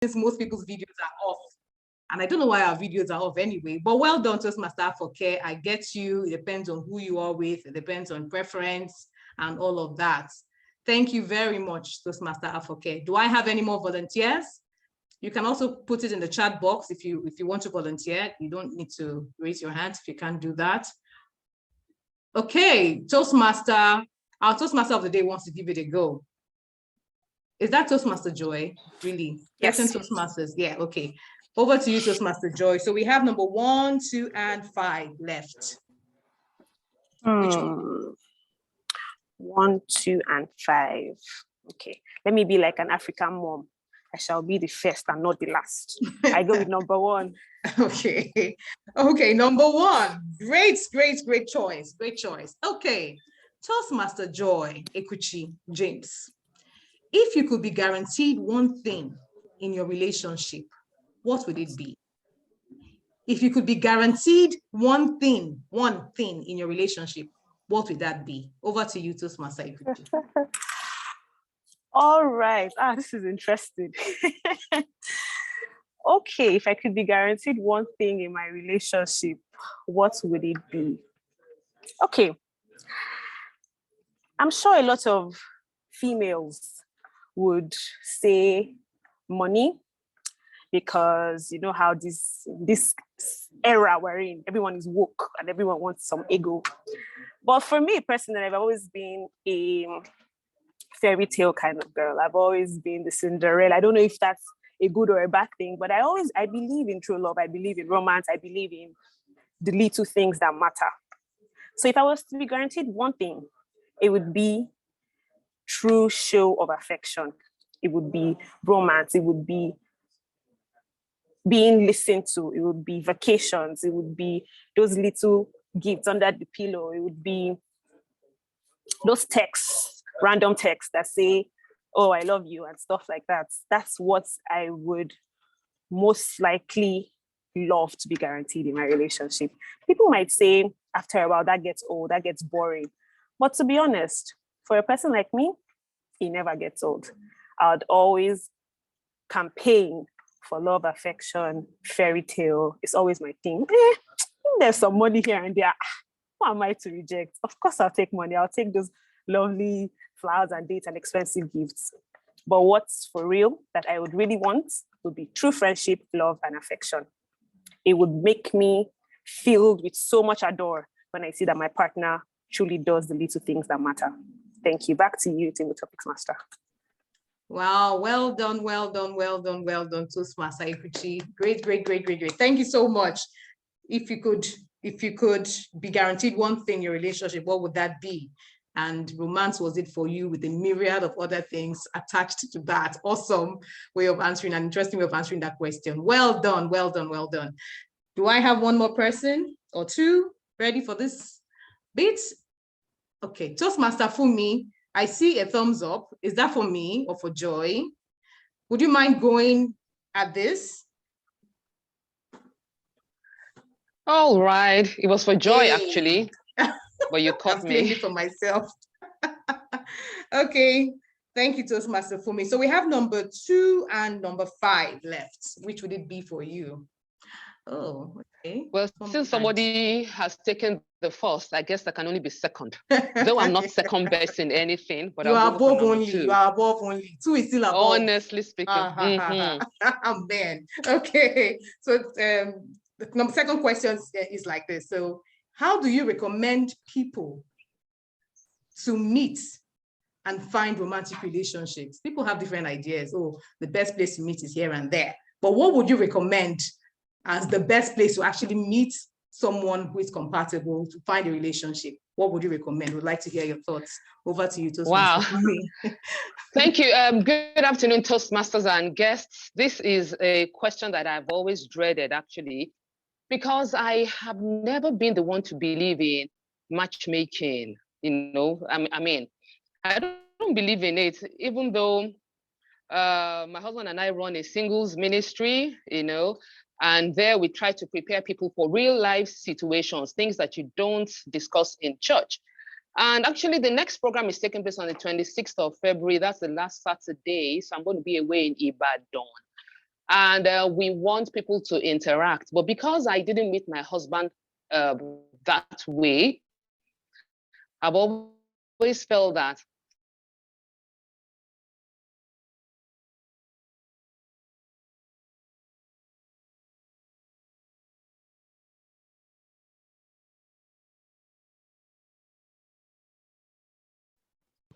since most people's videos are off. And I don't know why our videos are off anyway, but well done, Toastmaster for care. I get you. It depends on who you are with. It depends on preference and all of that. Thank you very much, Toastmaster Afoke. Do I have any more volunteers? You can also put it in the chat box if you want to volunteer. You don't need to raise your hand if you can't do that. Okay, Toastmaster, our Toastmaster of the day wants to give it a go. Is that Toastmaster Joy? Really? Yes. Toastmasters. Yeah, okay. Over to you, Toastmaster Joy. So we have number 1, 2, and 5 left. Which one? 1, 2, and 5. Okay, let me be like an African mom. I shall be the first and not the last. I go with number 1. Okay. Okay, number 1. Great choice. Great choice. Okay. Toastmaster Joy Ekuchi James. If you could be guaranteed one thing in your relationship, what would it be? If you could be guaranteed one thing in your relationship, what would that be? Over to you, Toastmaster Ekuchi. All right. This is interesting. Okay, if I could be guaranteed one thing in my relationship, what would it be? Okay. I'm sure a lot of females would say money, because you know how this era we're in, everyone is woke and everyone wants some ego. But for me personally, I've always been a fairy tale kind of girl. I've always been the Cinderella. I don't know if that's a good or a bad thing, but I believe in true love. I believe in romance. I believe in the little things that matter. So if I was to be guaranteed one thing, it would be true show of affection. It would be romance. It would be being listened to. It would be vacations. It would be those little gifts under the pillow. It would be those texts, random texts that say, oh, I love you and stuff like that. That's what I would most likely love to be guaranteed in my relationship. People might say after a while that gets old, that gets boring. But to be honest, for a person like me, it never gets old. I'd always campaign for love, affection, fairy tale. It's always my thing. There's some money here and there. Who am I to reject? Of course I'll take money. I'll take those lovely flowers and dates and expensive gifts. But what's for real that I would really want would be true friendship, love, and affection. It would make me filled with so much adore when I see that my partner truly does the little things that matter. Thank you. Back to you, Team Topics Master. Wow, well done, Toastmaster Ekuchi. Great. Thank you so much. If you could be guaranteed one thing in your relationship, what would that be? And romance was it for you, with a myriad of other things attached to that. Awesome way of answering, an interesting way of answering that question. Well done. Do I have one more person or two ready for this bit? Okay, Toastmaster Fumi, I see a thumbs up. Is that for me or for Joy? Would you mind going at this? All right. It was for Joy, actually, but you caught me. I'm playing it for myself. Okay. Thank you, Toastmaster Fumi. So we have number 2 and number 5 left. Which would it be for you? Oh, okay. Well, since somebody has taken the first, I guess that can only be second. Though I'm not second best in anything, but you are above only. 2. You are above only. 2 is still above. Honestly speaking. Man. Okay. So the second question is like this. So how do you recommend people to meet and find romantic relationships? People have different ideas. Oh, the best place to meet is here and there. But what would you recommend as the best place to actually meet someone who is compatible to find a relationship? What would you recommend? Would like to hear your thoughts. Over to you, Toastmasters. Wow. Thank you. Good afternoon, Toastmasters and guests. This is a question that I've always dreaded, actually, because I have never been the one to believe in matchmaking. I mean, I don't believe in it, even though my husband and I run a singles ministry, and there we try to prepare people for real life situations, things that you don't discuss in church. And actually the next program is taking place on the 26th of February. That's the last Saturday. So I'm going to be away in Ibadan. and we want people to interact. But because I didn't meet my husband that way, I've always felt that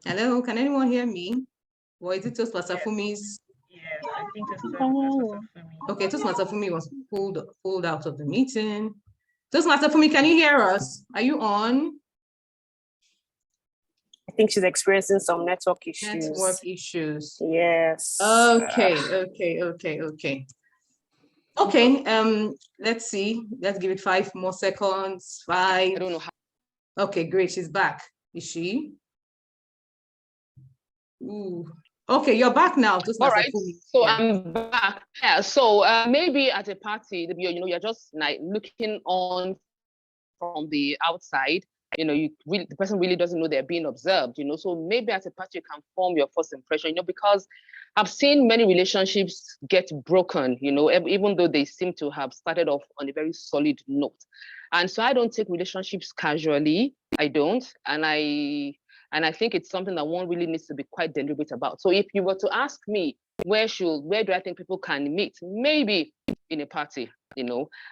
Hello, can anyone hear me? Or is it just Masafumi's? Yes, I think it's Toastmasters for me. Okay, just Masafumi was pulled out of the meeting. Just Masafumi, can you hear us? Are you on? I think she's experiencing some network issues. Network issues. Yes. Okay. Okay, let's see. Let's give it 5 more seconds. 5. I don't know how. Okay, great. She's back. Is she? Ooh. Okay, you're back now. Just All right. Masafumi. So Yeah. I'm back. Yeah. So maybe at a party, you're just like looking on from the outside. The person really doesn't know they're being observed. So maybe at a party you can form your first impression. Because I've seen many relationships get broken. Even though they seem to have started off on a very solid note. And so I don't take relationships casually. I don't, and I think it's something that one really needs to be quite deliberate about. So if you were to ask me, where do I think people can meet? Maybe in a party,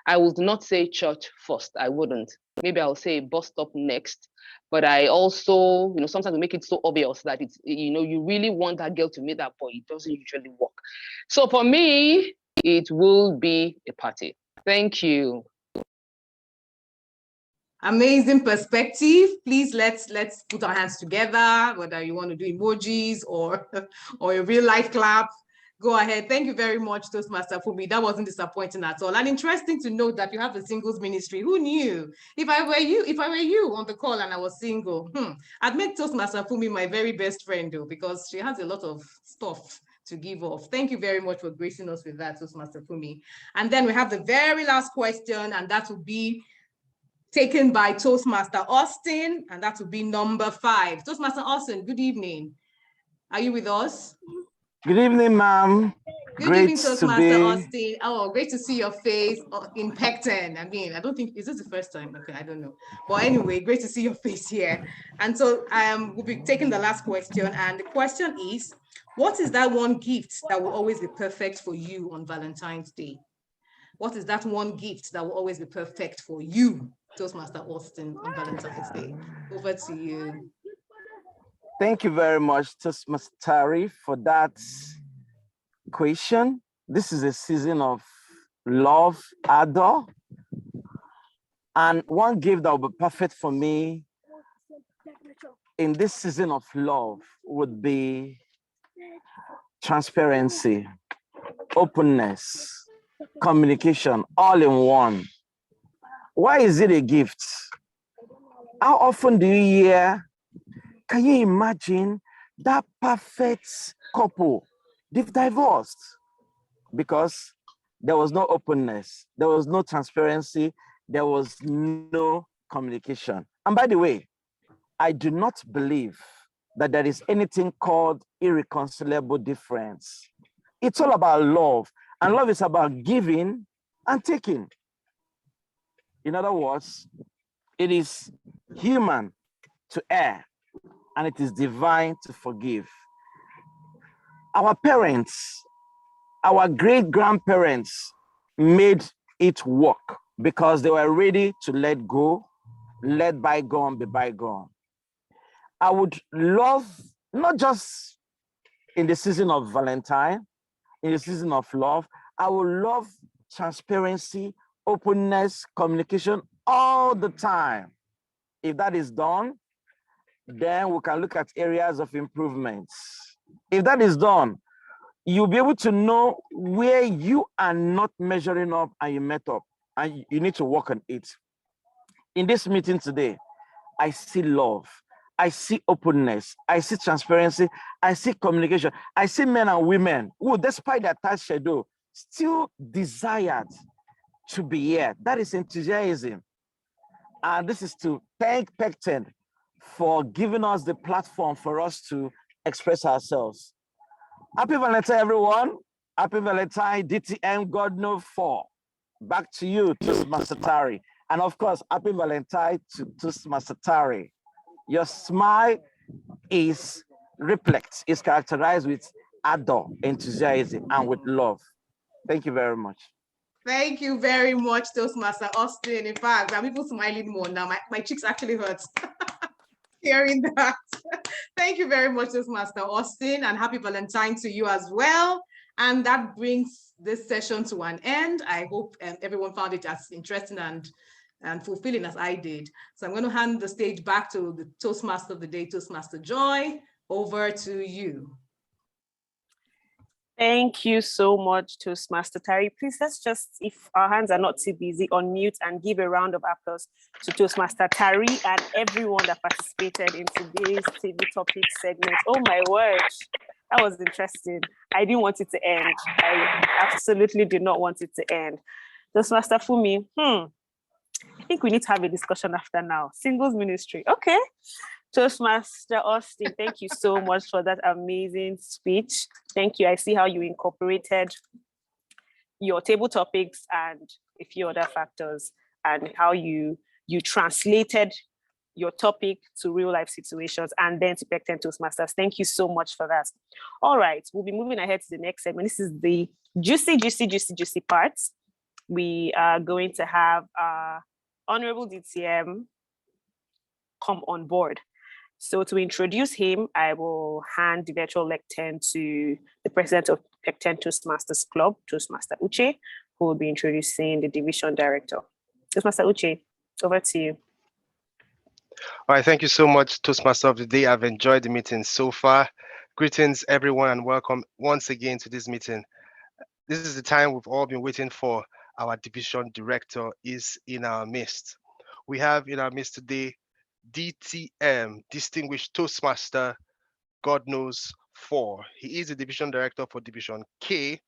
I would not say church first. I wouldn't. Maybe I'll say bus stop next. But I also, sometimes we make it so obvious that it's, you really want that girl to meet that boy. It doesn't usually work. So for me, it will be a party. Thank you. Amazing perspective. Please let's put our hands together, whether you want to do emojis or a real life clap. Go ahead. Thank you very much, Toastmaster Fumi. That wasn't disappointing at all. And interesting to note that you have a singles ministry. Who knew? If I were you on the call and I was single, I'd make Toastmaster Fumi my very best friend though, because she has a lot of stuff to give off. Thank you very much for gracing us with that, Toastmaster Fumi. And then we have the very last question, and that will be taken by Toastmaster Austin, and that will be number 5. Toastmaster Austin, good evening. Are you with us? Good evening, ma'am. Good evening, Toastmaster Austin. Oh, great to see your face in Pecten. I mean, I don't think, is this the first time? Okay, I don't know. But anyway, great to see your face here. And so we'll be taking the last question. And the question is, what is that one gift that will always be perfect for you on Valentine's Day? What is that one gift that will always be perfect for you, Toastmaster Austin, on Valentine's Day? Over to you. Thank you very much, Toastmaster, for that question. This is a season of love, ardor. And one gift that will be perfect for me in this season of love would be transparency, openness, communication, all in one. Why is it a gift? How often do you hear, can you imagine that perfect couple? They've divorced because there was no openness, there was no transparency, there was no communication. And by the way, I do not believe that there is anything called irreconcilable difference. It's all about love, and love is about giving and taking. In other words, it is human to err, and it is divine to forgive. Our parents, our great-grandparents made it work because they were ready to let go, let bygone be bygone. I would love, not just in the season of Valentine, in the season of love, I would love transparency, openness, communication all the time. If that is done, then we can look at areas of improvements. If that is done, you'll be able to know where you are not measuring up and you met up, and you need to work on it. In this meeting today, I see love, I see openness, I see transparency, I see communication. I see men and women who, despite their tight schedule, still desired to be here. That is enthusiasm. And this is to thank Pecten for giving us the platform for us to express ourselves. Happy Valentine, everyone. Happy Valentine, DTM, God knows 4. Back to you, Toastmaster Tari. And of course, happy Valentine to Toastmaster Tari. Your smile is characterized with ardor, enthusiasm, and with love. Thank you very much. Thank you very much, Toastmaster Austin. In fact, I'm even smiling more now. My cheeks actually hurt hearing that. Thank you very much, Toastmaster Austin, and happy Valentine to you as well. And that brings this session to an end. I hope everyone found it as interesting and fulfilling as I did. So I'm going to hand the stage back to the Toastmaster of the day, Toastmaster Joy. Over to you. Thank you so much, Toastmaster Tari. Please, let's just, if our hands are not too busy, unmute and give a round of applause to Toastmaster Tari and everyone that participated in today's table topic segment. Oh my word, that was interesting. I didn't want it to end. I absolutely did not want it to end. Toastmaster Fumi, I think we need to have a discussion after now. Singles ministry, okay. Toastmaster Austin, thank you so much for that amazing speech. Thank you. I see how you incorporated your table topics and a few other factors, and how you translated your topic to real life situations and then to Pecten Toastmasters. Thank you so much for that. All right, we'll be moving ahead to the next segment. This is the juicy part. We are going to have Honorable DTM come on board. So to introduce him, I will hand the virtual lectern to the president of Pecten Toastmasters Club, Toastmaster Uche, who will be introducing the division director. Toastmaster Uche, over to you. All right, thank you so much, Toastmaster of the Day. I've enjoyed the meeting so far. Greetings, everyone, and welcome once again to this meeting. This is the time we've all been waiting for. Our division director is in our midst. We have in our midst today DTM, Distinguished Toastmaster, God knows 4. He is the division director for Division K,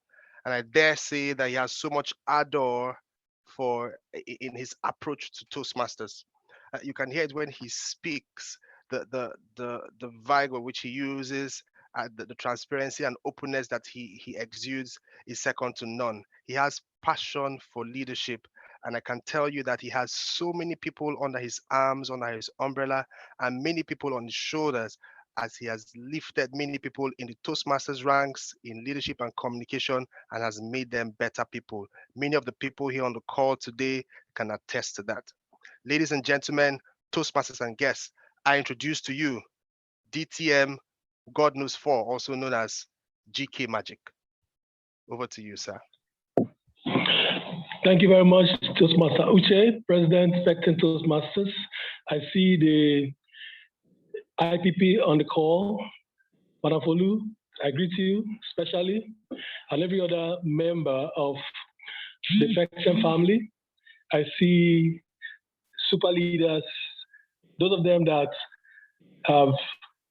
and I dare say that he has so much ardor in his approach to Toastmasters. You can hear it when he speaks, the vigor which he uses, the transparency and openness that he exudes is second to none. He has passion for leadership, and I can tell you that he has so many people under his arms, under his umbrella, and many people on his shoulders, as he has lifted many people in the Toastmasters ranks in leadership and communication and has made them better people. Many of the people here on the call today can attest to that. Ladies and gentlemen, Toastmasters and guests, I introduce to you DTM, God knows 4, also known as GK Magic. Over to you, sir. Thank you very much, Toastmaster Uche, President, Pecten Toastmasters. I see the IPP on the call. Madam Folu, I greet you especially, and every other member of the Pecten family. I see super leaders, those of them that have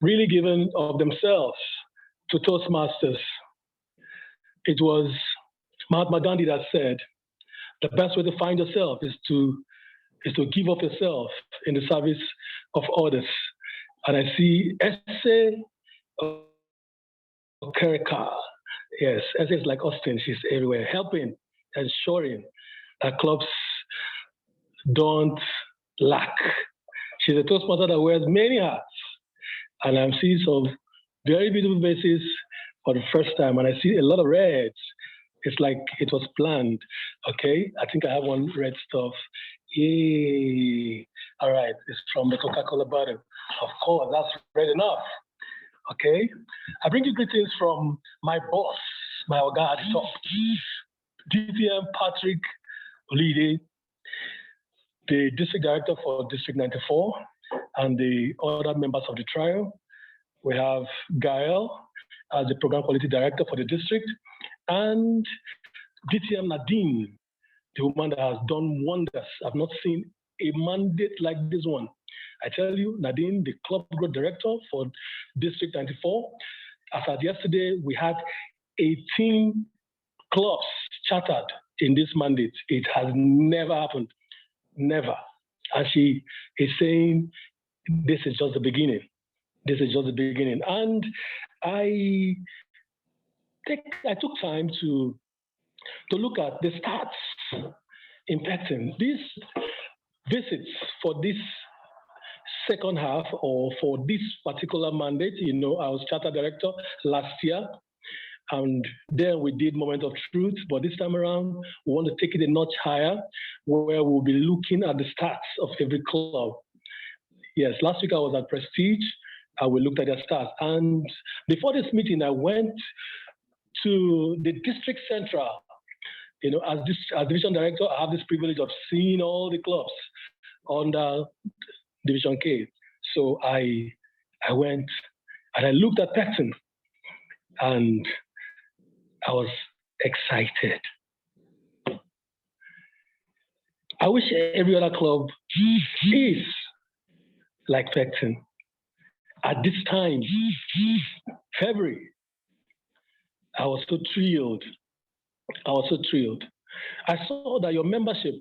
really given of themselves to Toastmasters. It was Mahatma Gandhi that said, the best way to find yourself is to give up yourself in the service of others. And I see Essay Kerika. Yes, essays like Austin, she's everywhere, helping, ensuring that clubs don't lack. She's a Toastmaster that wears many hats. And I'm seeing some very beautiful faces for the first time. And I see a lot of reds. It's like it was planned. Okay, I think I have one red stuff. Yay. All right, it's from the Coca-Cola bottle. Of course, that's red enough. Okay, I bring you greetings from my boss, my Oga at the top, DTM Patrick Olide, the district director for District 94, and the other members of the trial. We have Gael as the program quality director for the district, and DTM Nadine, the woman that has done wonders. I've not seen a mandate like this one. I tell you, Nadine, the club growth director for District 94. As of yesterday, we had 18 clubs chartered in this mandate. It has never happened, never. And she is saying, this is just the beginning. This is just the beginning. And I I took time to look at the stats in Pecten. These visits for this second half or for this particular mandate, I was charter director last year, and then we did Moment of Truth, but this time around, we want to take it a notch higher, where we'll be looking at the stats of every club. Yes, last week I was at Prestige, and we looked at their stats. And before this meeting, I went to the district central. As division director, I have this privilege of seeing all the clubs under Division K. So I went and I looked at Pecten, and I was excited. I wish every other club is like Pecten. At this time, February, I was so thrilled. I saw that your membership,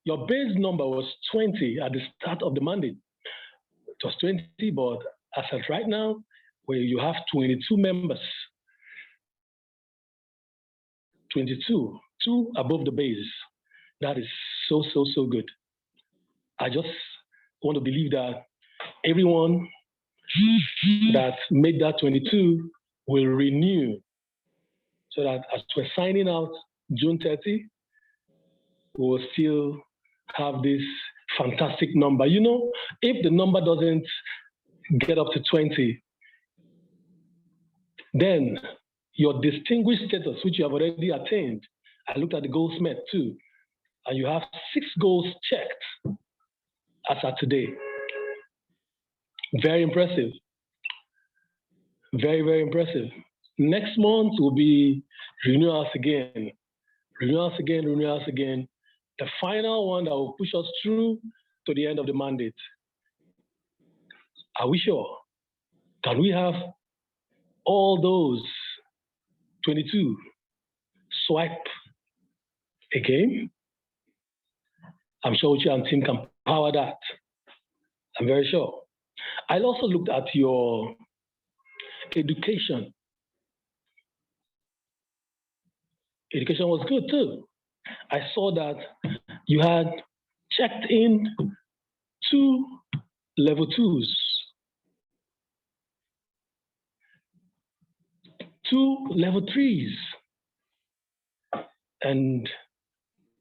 your base number was 20 at the start of the mandate. It was 20, but as of right now, where you have 22 members, 22, 2 above the base. That is so good. I just want to believe that everyone that made that 22 will renew, so that as we're signing out June 30, we will still have this fantastic number. If the number doesn't get up to 20, then your distinguished status, which you have already attained, I looked at the Goldsmith too, and you have 6 goals checked as at today. Very impressive. Very, very impressive. Next month will be renewals again. The final one that will push us through to the end of the mandate. Are we sure? Can we have all those 22 swipe again? I'm sure Uche and team can power that. I'm very sure. I also looked at your education. Education was good too. I saw that you had checked in 2 level 2s, 2 level 3s, and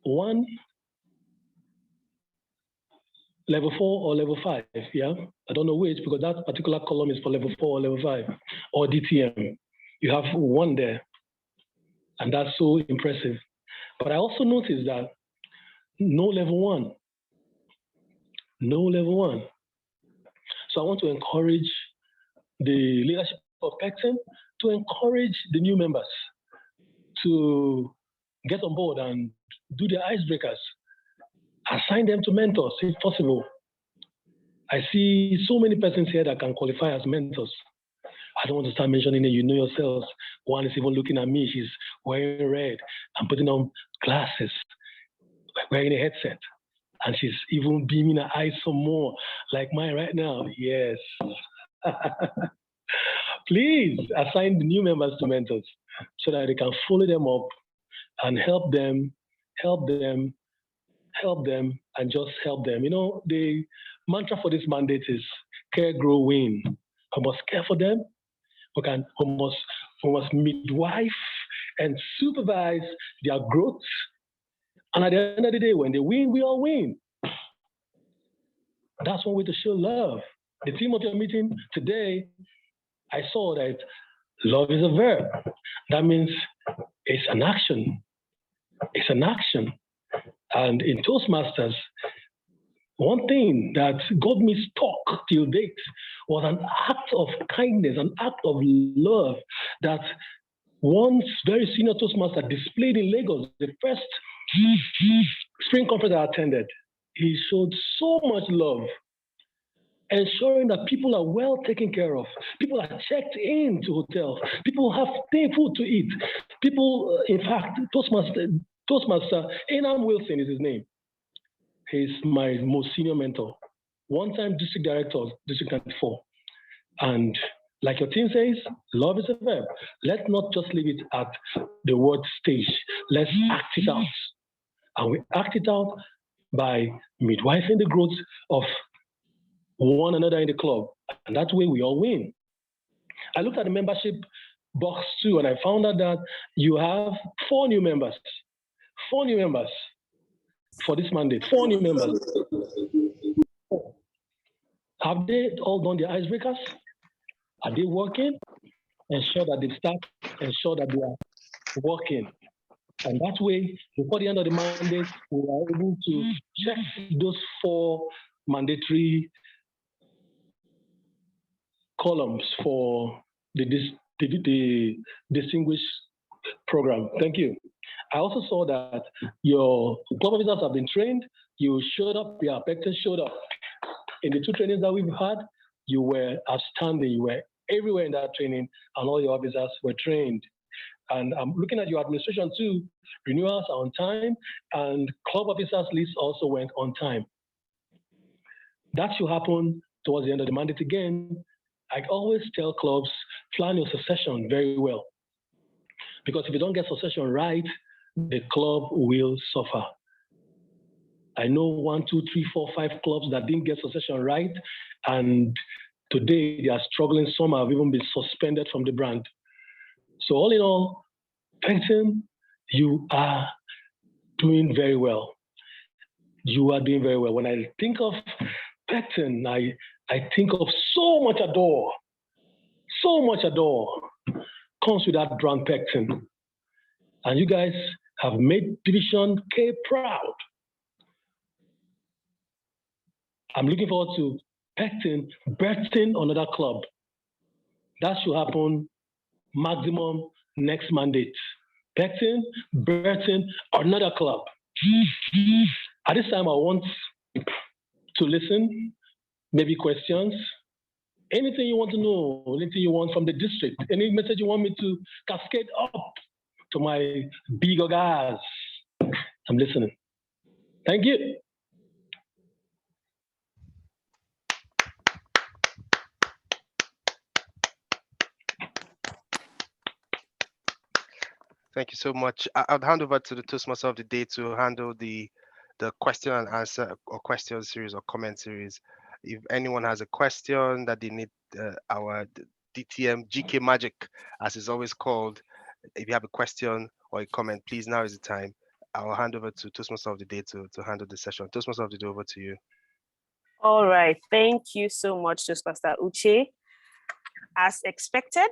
1 level 4 or level 5, yeah? I don't know which, because that particular column is for level 4 or level 5, or DTM. You have 1 there, and that's so impressive. But I also noticed that no level 1. So I want to encourage the leadership of Pecten to encourage the new members to get on board and do the icebreakers. Assign them to mentors if possible. I see so many persons here that can qualify as mentors. I don't want to start mentioning it, you know yourselves. One is even looking at me, she's wearing red and putting on glasses, wearing a headset. And she's even beaming her eyes some more, like mine right now. Yes. Please assign the new members to mentors so that they can follow them up and help them, and just help them. The mantra for this mandate is care, grow, win. We must care for them. We must midwife and supervise their growth. And at the end of the day, when they win, we all win. That's one way to show love. The theme of your meeting today, I saw that love is a verb. That means it's an action. It's an action. And in Toastmasters, one thing that got me stuck till date was an act of kindness, an act of love that one very senior Toastmaster displayed in Lagos, the first spring conference I attended. He showed so much love, ensuring that people are well taken care of. People are checked into hotels. People have food to eat. People, in fact, Toastmaster Enam Wilson is his name. He's my most senior mentor. One-time district director of District 94. And Like your team says, love is a verb. Let's not just leave it at the word stage. Let's act it out. And we act it out by midwifing the growth of one another in the club. And that way we all win. I looked at the membership box too, and I found out that you have 4 new members. 4 new members for this mandate. 4 new members. Have they all done their icebreakers? Are they working? Ensure that they start, ensure that they are working. And that way, before the end of the mandate, we are able to check those 4 mandatory columns for the distinguished program. Thank you. I also saw that your club officers have been trained. You showed up, yeah, Pecten showed up. In the 2 trainings that we've had, you were outstanding. You were everywhere in that training, and all your officers were trained. And I'm looking at your administration too. Renewals are on time, and club officers list also went on time. That should happen towards the end of the mandate again. I always tell clubs, plan your succession very well. Because if you don't get succession right, the club will suffer. I know 1, 2, 3, 4, 5 clubs that didn't get succession right, and today they are struggling. Some have even been suspended from the brand. So all in all, Pecten, you are doing very well. You are doing very well. When I think of Pecten, I think of so much adore. So much adore comes with that brand Pecten. And you guys have made Division K proud. I'm looking forward to Pecten birthing another club. That should happen maximum next mandate. Pecten birthing another club. At this time, I want to listen, maybe questions, anything you want to know, anything you want from the district, any message you want me to cascade up to my bigger guys. I'm listening. Thank you. Thank you so much. I'll hand over to the Toastmaster of the day to handle the question and answer or question series or comment series. If anyone has a question that they need our DTM GK Magic, as it's always called, if you have a question or a comment, please, now is the time. I'll hand over to Toastmaster of the day to handle the session. Toastmaster of the day, over to you. All right. Thank you so much, Toastmaster Uche. As expected,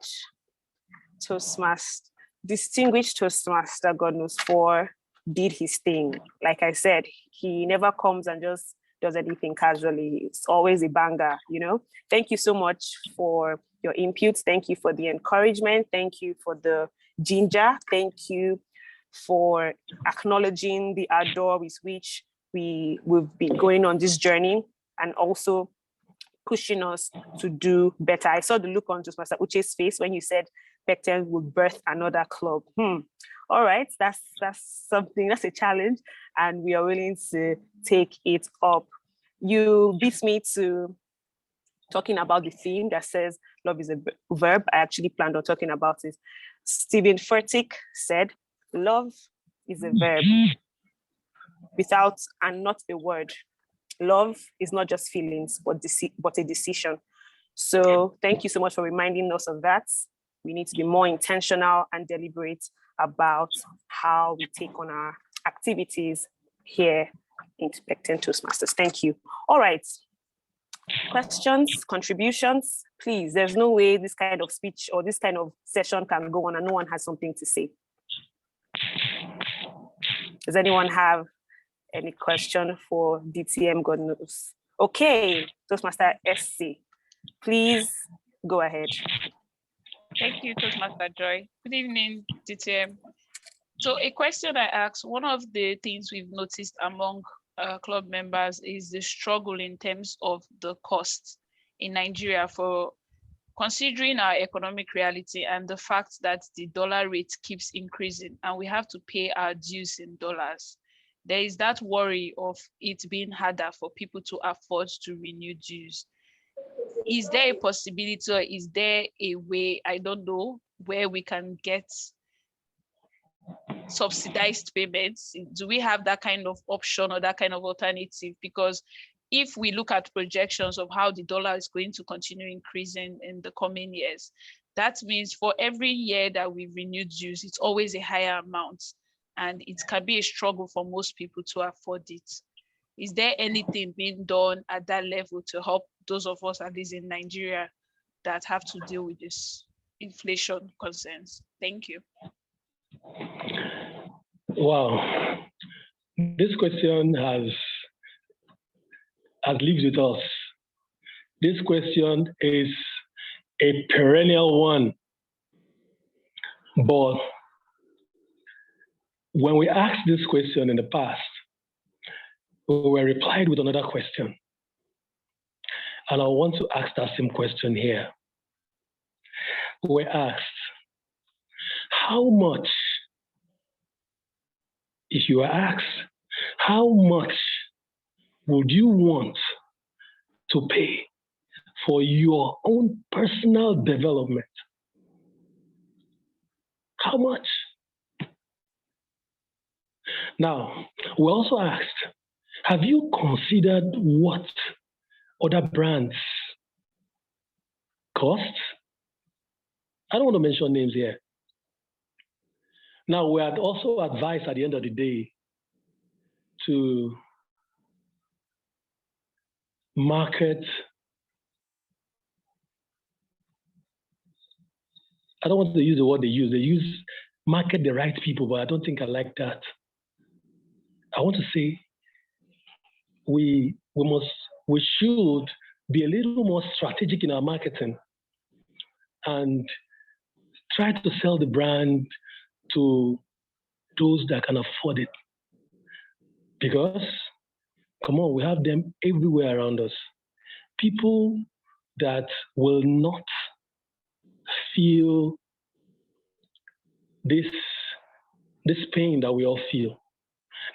distinguished Toastmaster, God knows for, did his thing. Like I said, he never comes and just does anything casually. It's always a banger, you know? Thank you so much for your inputs. Thank you for the encouragement. Thank you for the ginger. Thank you for acknowledging the ardor with which we've been going on this journey, and also pushing us to do better. I saw the look on Toastmaster Uche's face when you said Pecten would birth another club. All right, that's something, that's a challenge, and we are willing to take it up. You beat me to talking about the theme that says love is a verb. I actually planned on talking about it. Stephen Furtick said, love is a verb without and not a word. Love is not just feelings, but a decision. So thank you so much for reminding us of that. We need to be more intentional and deliberate about how we take on our activities here in Pecten Toastmasters. Thank you. All right. Questions, contributions, please. There's no way this kind of speech or this kind of session can go on and no one has something to say. Does anyone have any question for DTM God knows? Okay, Toastmaster SC, please go ahead. Thank you, Toastmaster Joy. Good evening, DTM. So a question I asked, one of the things we've noticed among club members is the struggle in terms of the costs in Nigeria, for considering our economic reality and the fact that the dollar rate keeps increasing and we have to pay our dues in dollars. There is that worry of it being harder for people to afford to renew dues. is there a possibility, or is there a way, I don't know, where we can get subsidized payments? Do we have that kind of option or that kind of alternative? Because if we look at projections of how the dollar is going to continue increasing in the coming years, that means for every year that we've renewed dues, it's always a higher amount, and it can be a struggle for most people to afford it. Is there anything being done at that level to help those of us, at least in Nigeria, that have to deal with this inflation concerns? Thank you. Wow. This question has lived with us. This question is a perennial one. But when we asked this question in the past, we were replied with another question. And I want to ask that same question here. We were asked, how much, if you were asked, how much would you want to pay for your own personal development? How much? Now, we also asked, have you considered what other brands cost? I don't want to mention names here. Now, we had also advised at the end of the day to market. I don't want to use the word they use. They use market the right people, but I don't think I like that. I want to say we should be a little more strategic in our marketing and try to sell the brand to those that can afford it. Because, come on, we have them everywhere around us. People that will not feel this pain that we all feel.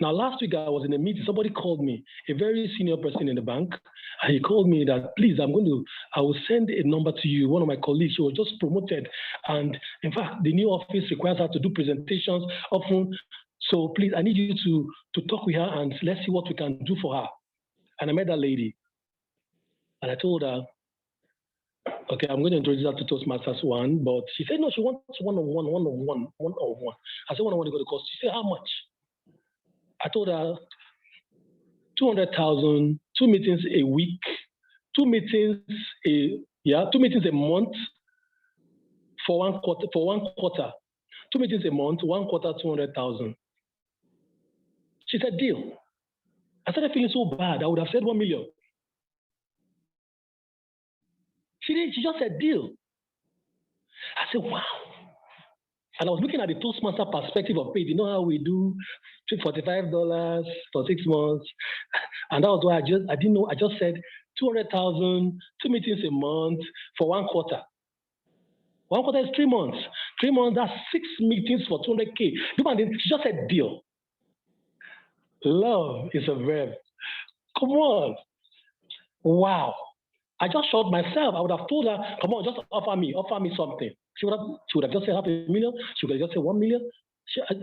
Now, last week I was in a meeting, somebody called me, a very senior person in the bank, and he called me that, please, I will send a number to you. One of my colleagues, she was just promoted. And in fact, the new office requires her to do presentations often. So please, I need you to talk with her and let's see what we can do for her. And I met that lady. And I told her, okay, I'm going to introduce her to Toastmasters 1, but she said, no, she wants one-on-one. I said, one-on-one is going to cost. She said, how much? I told her 200,000, 2 meetings a week, 2 meetings a month for one quarter, 2 meetings a month, 1 quarter, 200,000. She said, deal. I started feeling so bad. I would have said 1 million. She didn't. She just said, deal. I said, wow. And I was looking at the Toastmaster perspective of pay. You know how we do $45 for 6 months? And that was why I didn't know. I just said 200,000, 2 meetings a month for 1 quarter. 1 quarter is 3 months. 3 months, that's 6 meetings for 200K. She just said deal. Love is a verb. Come on. Wow. I just shot myself. I would have told her, come on, just offer me something. She would have just said $500,000. She would have just said 1 million.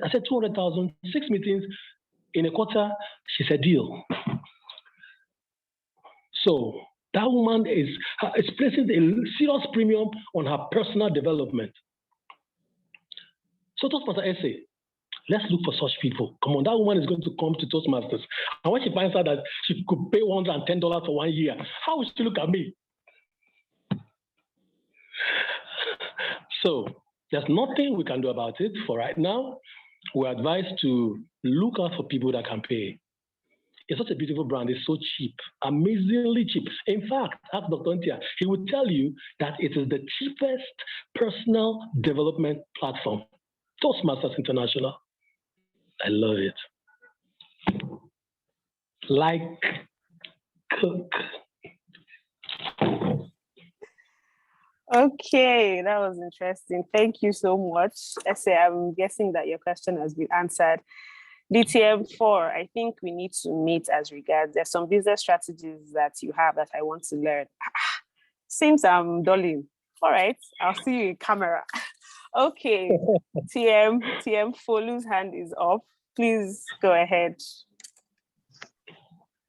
I said 200,000, 6 meetings in a quarter. She said deal. So that woman is placing a serious premium on her personal development. So Toastmaster SA, let's look for such people. Come on, that woman is going to come to Toastmasters. And when she finds out that she could pay $110 for 1 year, how will she look at me? So there's nothing we can do about it for right now. We're advised to look out for people that can pay. It's such a beautiful brand. It's so cheap, amazingly cheap. In fact, ask Dr. Ntia, he would tell you that it is the cheapest personal development platform. Toastmasters International. I love it. Like, cook. Okay, that was interesting. Thank you so much. Essay, I'm guessing that your question has been answered. DTM4, I think we need to meet as regards. There's some business strategies that you have that I want to learn. Seems I'm dulling. All right, I'll see you in camera. Okay, TM Folu's hand is up. Please go ahead.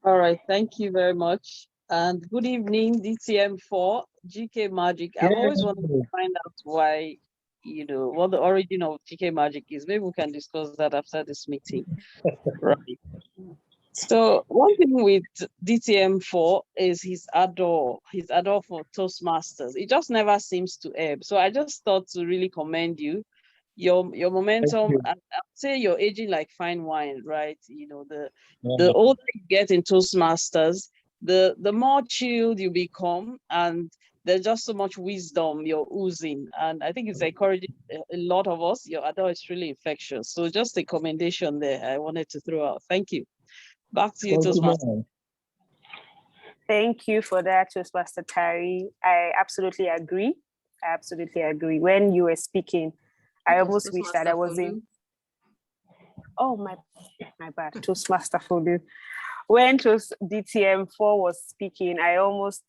All right, thank you very much. And good evening, DTM4, GK Magic. I've always wanted to find out why, what the origin of GK Magic is. Maybe we can discuss that after this meeting. Right. So one thing with DTM4 is his ardor for Toastmasters. It just never seems to ebb. So I just thought to really commend you. Your momentum, I'd say you're aging like fine wine, right? The older you get in Toastmasters, the more chilled you become, and there's just so much wisdom you're oozing. And I think it's encouraging a lot of us. Your ardor is really infectious. So just a commendation there I wanted to throw out. Thank you. Back to you, Toastmaster. Thank you for that, Toastmaster Tari. I absolutely agree. When you were speaking, I almost wish that I was in. Oh, my bad, Toastmaster Folu. When DTM4 was speaking, I almost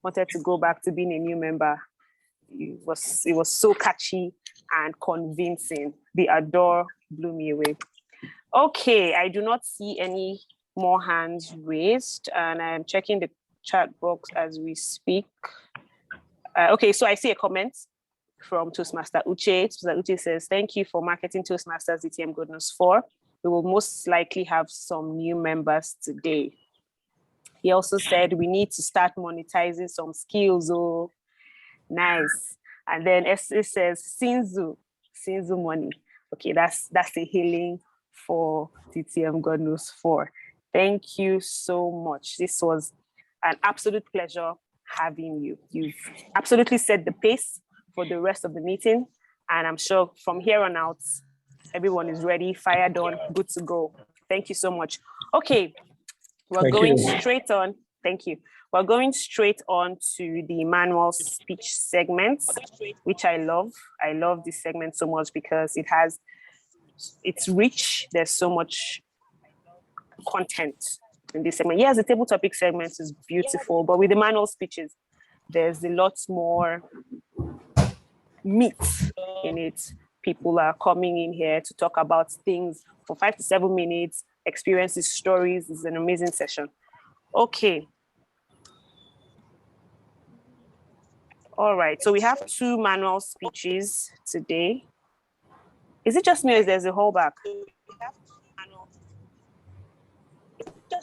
wanted to go back to being a new member. It was so catchy and convincing. The adore blew me away. Okay, I do not see any more hands raised, and I'm checking the chat box as we speak. Okay, so I see a comment from Toastmaster Uche. Toastmaster Uche says, thank you for marketing Toastmasters DTM Goodness 4. We will most likely have some new members today. He also said we need to start monetizing some skills. Oh, nice. And then it says Sinzu money. Okay, that's a healing for DTM God knows 4. Thank you so much. This was an absolute pleasure having you. You've absolutely set the pace for the rest of the meeting. And I'm sure from here on out, everyone is ready, fired on, good to go. Thank you so much. Okay, we're going straight on. Thank you. We're going straight on to the manual speech segments, which I love. I love this segment so much because it's rich. There's so much content in this segment. Yes, the table topic segment is beautiful, but with the manual speeches, there's a lot more meat in it. People are coming in here to talk about things for 5 to 7 minutes, experiences, stories. It's an amazing session. Okay. All right, so we have 2 manual speeches today. Is it just me or is there a holdback? I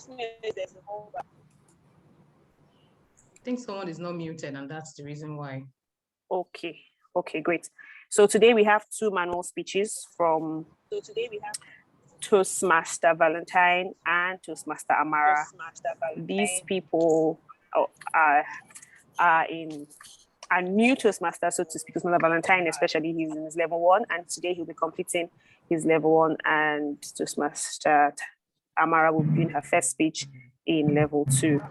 think someone is not muted, and that's the reason why. Okay, great. So today we have 2 manual speeches from Toastmaster Valentine and Toastmaster Amara. These people are new Toastmasters, so to speak. Toastmaster Valentine, especially, he's in his level 1, and today he'll be completing his level 1, and Toastmaster Amara will be in her first speech in level 2.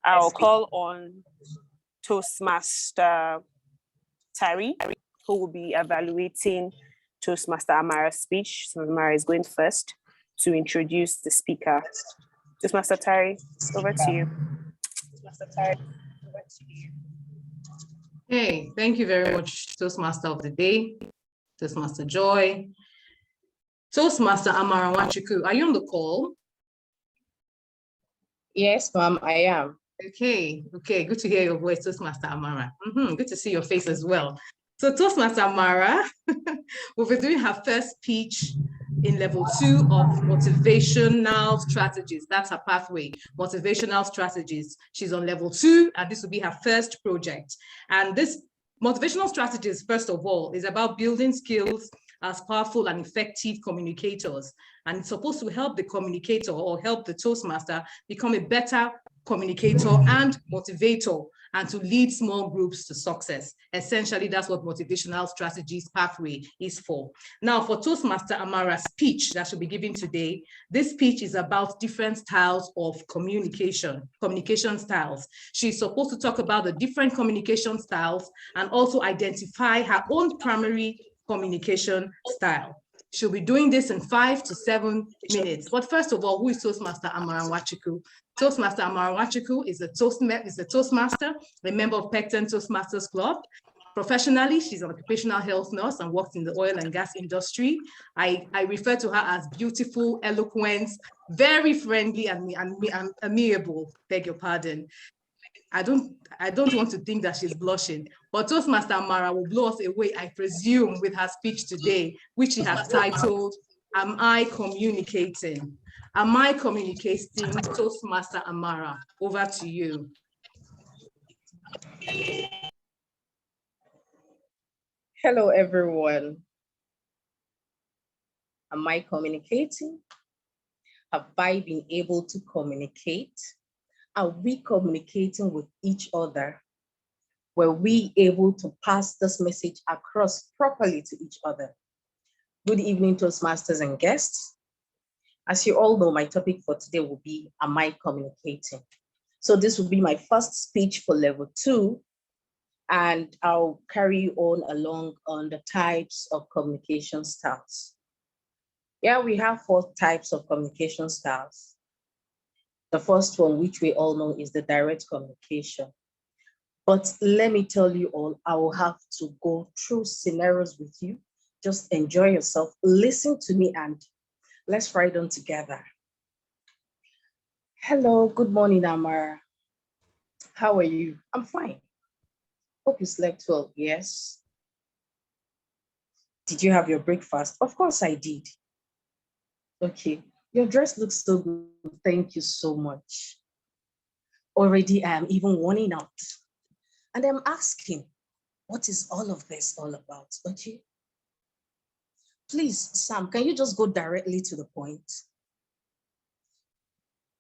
I'll call on Toastmaster Tari, who will be evaluating Toastmaster Amara's speech. So Amara is going first to introduce the speaker. Toastmaster Tari, over to you. Hey, thank you very much, Toastmaster of the day, Toastmaster Joy. Toastmaster Amara Nwachukwu, are you on the call? Yes, ma'am, I am. Okay, good to hear your voice, Toastmaster Amara. Good to see your face as well. So Toastmaster Amara will be doing her first speech in level 2 of motivational strategies. That's her pathway, motivational strategies. She's on level 2, and this will be her first project. And this motivational strategies, first of all, is about building skills as powerful and effective communicators. And it's supposed to help the communicator or help the Toastmaster become a better communicator and motivator, and to lead small groups to success. Essentially, that's what motivational strategies pathway is for. Now, for Toastmaster Amara's speech that she'll be giving today, this speech is about different styles of communication styles. She's supposed to talk about the different communication styles and also identify her own primary communication style. She'll be doing this in 5 to 7 minutes. But first of all, who is Toastmaster Amara Nwachukwu? Toastmaster Amara Nwachukwu is a Toastmaster, a member of Pecten Toastmasters Club. Professionally, she's an occupational health nurse and worked in the oil and gas industry. I refer to her as beautiful, eloquent, very friendly and amiable, beg your pardon. I don't want to think that she's blushing, but Toastmaster Amara will blow us away, I presume, with her speech today, which she has titled, Am I Communicating? Am I Communicating? Toastmaster Amara, over to you. Hello, everyone. Am I communicating? Have I been able to communicate? Are we communicating with each other? Were we able to pass this message across properly to each other? Good evening, Toastmasters and guests. As you all know, my topic for today will be, am I communicating? So this will be my first speech for level 2, and I'll carry on along on the types of communication styles. Yeah, we have 4 types of communication styles. The first one, which we all know, is the direct communication. But let me tell you all, I will have to go through scenarios with you. Just enjoy yourself, listen to me, and let's ride on together. Hello, good morning, Amara. How are you? I'm fine. Hope you slept well. Yes. Did you have your breakfast? Of course I did. Okay. Your dress looks so good. Thank you so much. Already I am even warning out. And I'm asking, what is all of this all about? Okay. Please, Sam, can you just go directly to the point?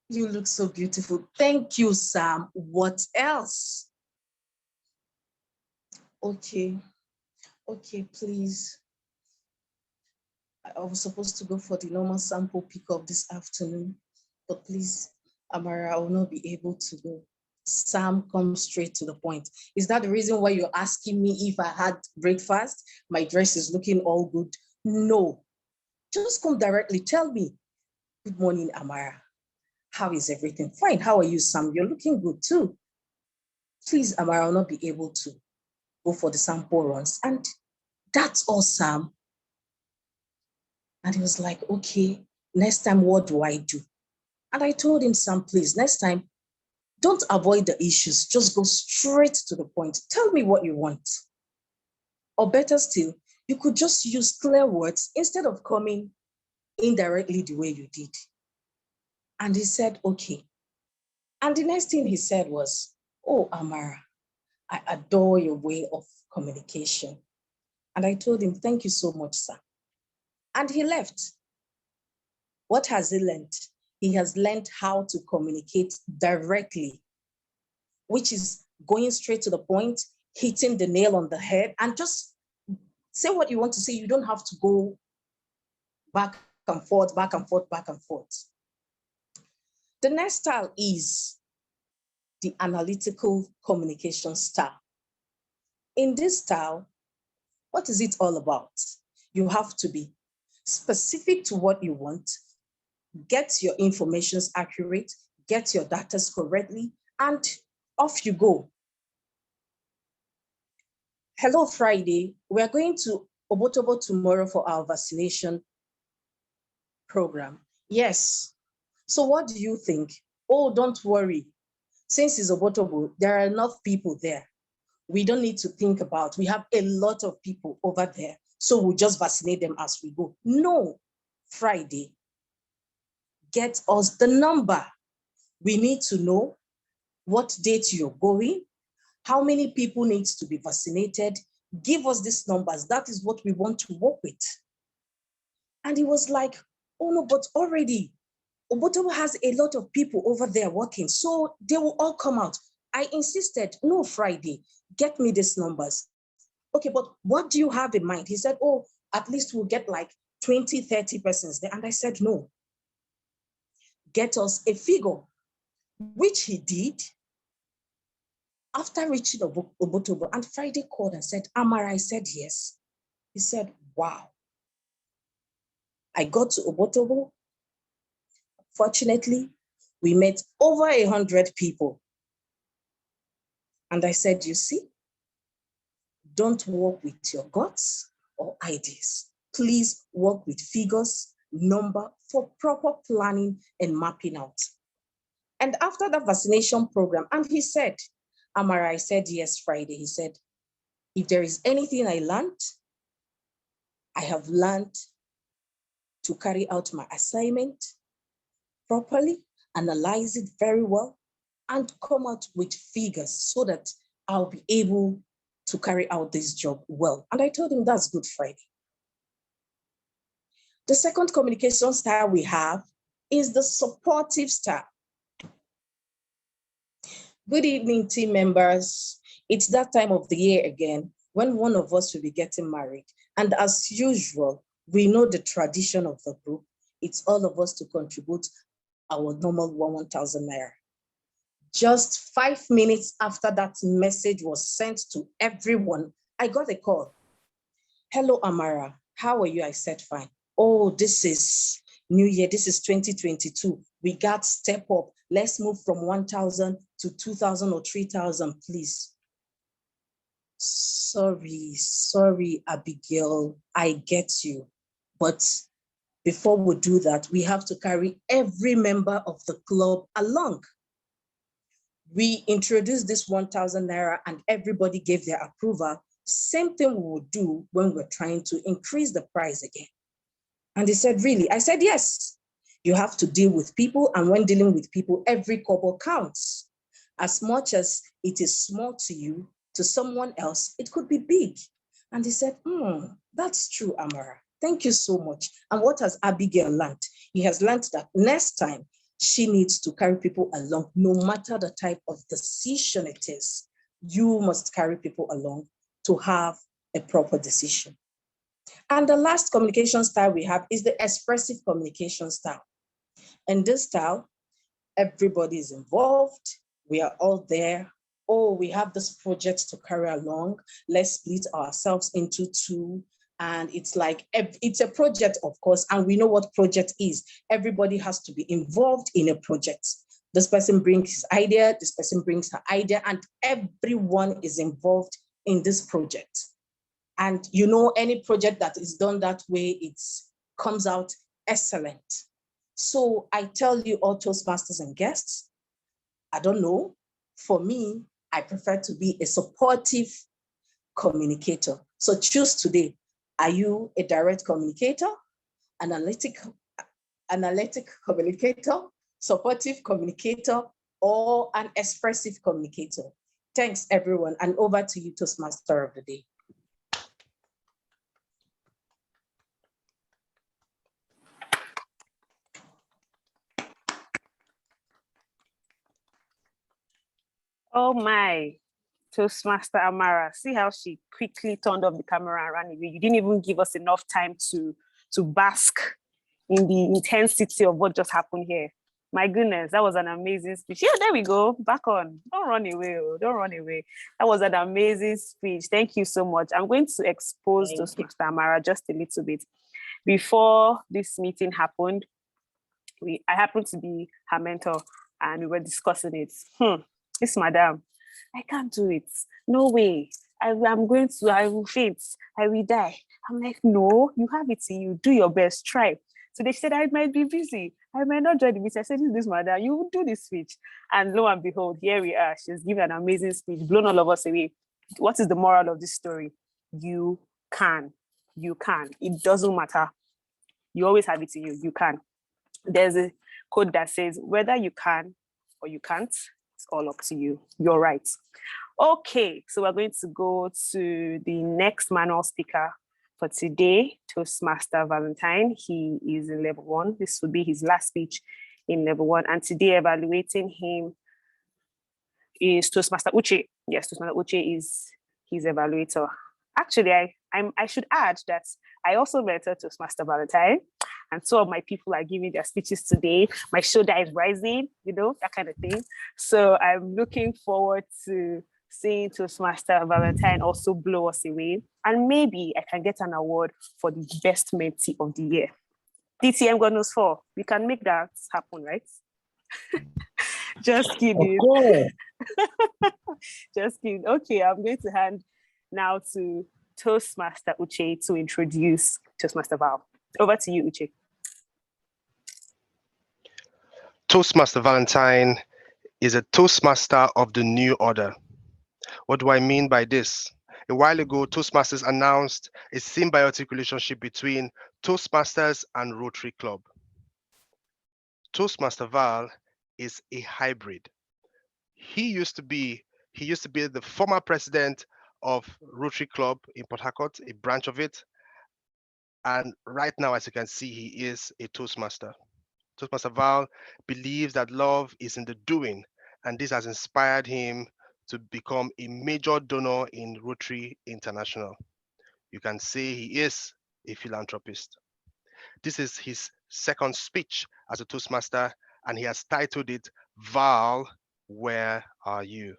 You look so beautiful. Thank you, Sam. What else? Okay. Okay, please. I was supposed to go for the normal sample pickup this afternoon, but please, Amara, I will not be able to go. Sam, come straight to the point. Is that the reason why you're asking me if I had breakfast? My dress is looking all good. No, just come directly. Tell me. Good morning, Amara. How is everything? Fine. How are you, Sam? You're looking good too. Please, Amara, I'll not be able to go for the sample runs. And that's all, Sam. And he was like, okay, next time, what do I do? And I told him, Sam, please, next time, don't avoid the issues. Just go straight to the point. Tell me what you want. Or better still, you could just use clear words instead of coming indirectly the way you did. And he said, okay. And the next thing he said was, oh, Amara, I adore your way of communication. And I told him, thank you so much, sir. And he left. What has he learned? He has learned how to communicate directly, which is going straight to the point, hitting the nail on the head, and just say what you want to say. You don't have to go back and forth, back and forth, back and forth. The next style is the analytical communication style. In this style, what is it all about? You have to be specific to what you want, get your informations accurate, get your data correctly, and off you go. Hello, Friday. We're going to Obotobo tomorrow for our vaccination program. Yes. So what do you think? Oh, don't worry. Since it's Obotobo, there are enough people there. We don't need to think about, we have a lot of people over there, so we'll just vaccinate them as we go. No, Friday, get us the number. We need to know what date you're going, how many people needs to be vaccinated. Give us these numbers. That is what we want to work with. And he was like, oh no, but already Obotobo has a lot of people over there working, so they will all come out. I insisted, no, Friday, get me these numbers. Okay, but what do you have in mind? He said, oh, at least we'll get like 20, 30 persons there. And I said, no, get us a figure, which he did. After reaching Obotobo, and Friday called and said, Amara, I said, yes. He said, wow. I got to Obotobo. Fortunately, we met over 100 people. And I said, you see, don't work with your guts or ideas. Please work with figures, number for proper planning and mapping out. And after the vaccination program, and he said, Amara, I said, yes, Friday. He said, if there is anything I learned, I have learned to carry out my assignment properly, analyze it very well, and come out with figures so that I'll be able to carry out this job well. And I told him that's Good Friday. The second communication style we have is the supportive style. Good evening, team members. It's that time of the year again when one of us will be getting married. And as usual, we know the tradition of the group. It's all of us to contribute our normal 1,000 naira. Just 5 minutes after that message was sent to everyone, I got a call. Hello, Amara. How are you? I said, fine. Oh, this is New Year. This is 2022. We got step up. Let's move from 1,000 to 2,000 or 3,000, please. Sorry, Abigail. I get you. But before we do that, we have to carry every member of the club along. We introduced this 1,000 naira and everybody gave their approval. Same thing we would do when we're trying to increase the price again. And they said, really? I said, yes. You have to deal with people, and when dealing with people, every kobo counts. As much as it is small to you, to someone else, it could be big. And they said, that's true, Amara. Thank you so much. And what has Abigail learned? He has learned that next time she needs to carry people along, no matter the type of decision it is. You must carry people along to have a proper decision. And the last communication style we have is the expressive communication style. In this style, everybody is involved. We are all there. Oh, we have this project to carry along. Let's split ourselves into two. And it's like, it's a project, of course, and we know what project is. Everybody has to be involved in a project. This person brings his idea, this person brings her idea, and everyone is involved in this project. And you know, any project that is done that way, it comes out excellent. So I tell you, all Toastmasters and guests, I don't know, for me, I prefer to be a supportive communicator. So choose today. Are you a direct communicator, analytic communicator, supportive communicator, or an expressive communicator? Thanks, everyone. And over to you, Toastmaster of the day. Oh my, Toastmaster Amara, see how she quickly turned off the camera and ran away. You didn't even give us enough time to bask in the intensity of what just happened here. My goodness, that was an amazing speech. Yeah, there we go, back on. Don't run away, don't run away. That was an amazing speech. Thank you so much. I'm going to expose Toastmaster Amara just a little bit. Before this meeting happened, I happened to be her mentor and we were discussing it. This madam, I can't do it. No way. I will faint. I will die. I'm like, no, you have it in you. Do your best. Try. So they said, I might be busy. I might not join the meeting. I said, this madam, you will do this speech. And lo and behold, here we are. She's given an amazing speech, blown all of us away. What is the moral of this story? You can. You can. It doesn't matter. You always have it in you. You can. There's a quote that says, whether you can or you can't, it's all up to you. You're right. Okay, so we're going to go to the next manual speaker for today, Toastmaster Valentine. He is in level 1. This will be his last speech in level 1. And today evaluating him is Toastmaster Uche. Yes, Toastmaster Uche is his evaluator. Actually, I should add that I also mentored Toastmaster Valentine, and two of my people are giving their speeches today. My shoulder is rising, you know, that kind of thing. So I'm looking forward to seeing Toastmaster Valentine also blow us away. And maybe I can get an award for the best mentee of the year. DTM God knows for. We can make that happen, right? Just kidding. Of course. Just kidding. Okay, I'm going to hand now to Toastmaster Uche to introduce Toastmaster Val. Over to you, Uche. Toastmaster Valentine is a Toastmaster of the new order. What do I mean by this? A while ago, Toastmasters announced a symbiotic relationship between Toastmasters and Rotary Club. Toastmaster Val is a hybrid. He used to be the former president of Rotary Club in Port Harcourt, a branch of it. And right now, as you can see, he is a Toastmaster. Toastmaster Val believes that love is in the doing, and this has inspired him to become a major donor in Rotary International. You can say he is a philanthropist. This is his second speech as a Toastmaster, and he has titled it, Val, Where Are You?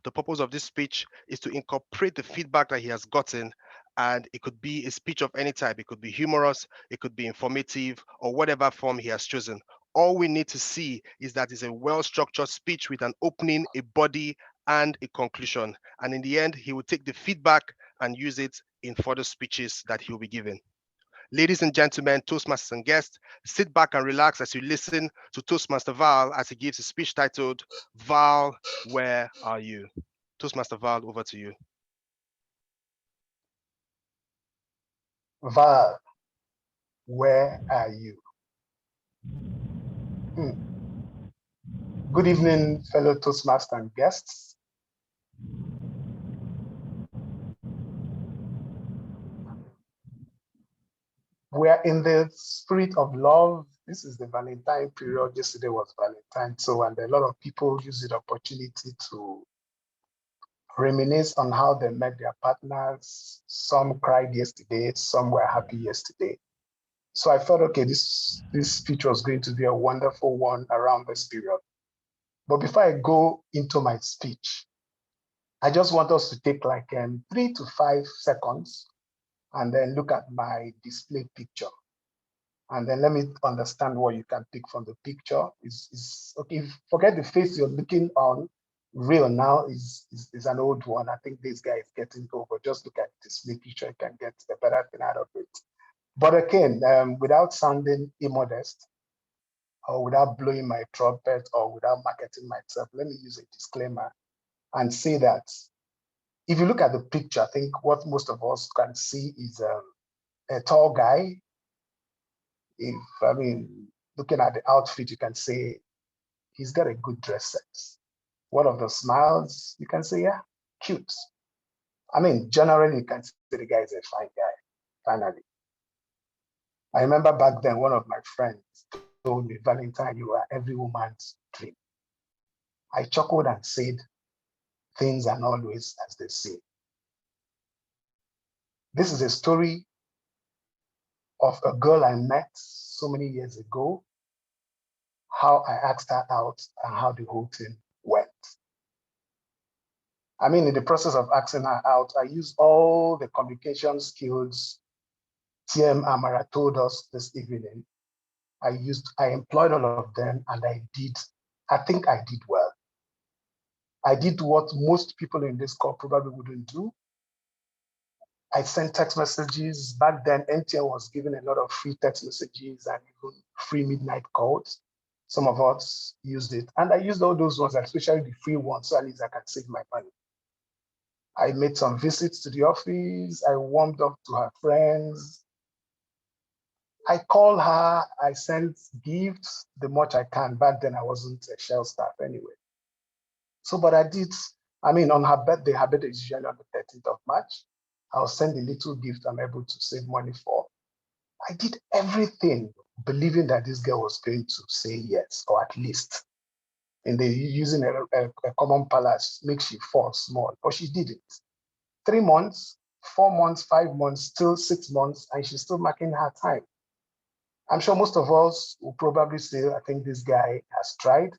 The purpose of this speech is to incorporate the feedback that he has gotten, and it could be a speech of any type. It could be humorous, it could be informative, or whatever form he has chosen. All we need to see is that it's a well-structured speech with an opening, a body, and a conclusion. And in the end, he will take the feedback and use it in further speeches that he will be giving. Ladies and gentlemen, Toastmasters and guests, sit back and relax as you listen to Toastmaster Val as he gives a speech titled, Val, Where Are You? Toastmaster Val, over to you. Val, where are you? Good evening, fellow Toastmasters and guests. We are in the spirit of love. This is the Valentine period. Yesterday was Valentine, and a lot of people use the opportunity to reminisce on how they met their partners. Some cried yesterday, some were happy yesterday. So I thought, okay, this speech was going to be a wonderful one around this period. But before I go into my speech, I just want us to take like 3 to 5 seconds and then look at my display picture. And then let me understand what you can pick from the picture. Is okay, forget the face you're looking on. Real now is an old one. I think this guy is getting over. Just look at the display picture, you can get the better thing out of it. But again, without sounding immodest, or without blowing my trumpet, or without marketing myself, let me use a disclaimer and say that if you look at the picture, I think what most of us can see is a tall guy. Looking at the outfit, you can say he's got a good dress sense. One of the smiles, you can say, yeah, cute. Generally, you can say the guy is a fine guy, finally. I remember back then, one of my friends told me, Valentine, you are every woman's dream. I chuckled and said, things are not always as they seem. This is a story of a girl I met so many years ago, how I asked her out and how the whole thing went. In the process of asking her out, I used all the communication skills TM Amara told us this evening. I employed all of them, and I think I did well. I did what most people in this call probably wouldn't do. I sent text messages. Back then, MTN was giving a lot of free text messages and even free midnight calls. Some of us used it. And I used all those ones, especially the free ones, so at least I can save my money. I made some visits to the office. I warmed up to her friends. I called her. I sent gifts the much I can. Back then, I wasn't a Shell staff anyway. But I did, on her birthday is usually on the 13th of March. I'll send a little gift I'm able to save money for. I did everything believing that this girl was going to say yes, or at least. And they using a common palace makes she fall small, but she did it. 3 months, 4 months, 5 months, still 6 months, and she's still marking her time. I'm sure most of us will probably say, I think this guy has tried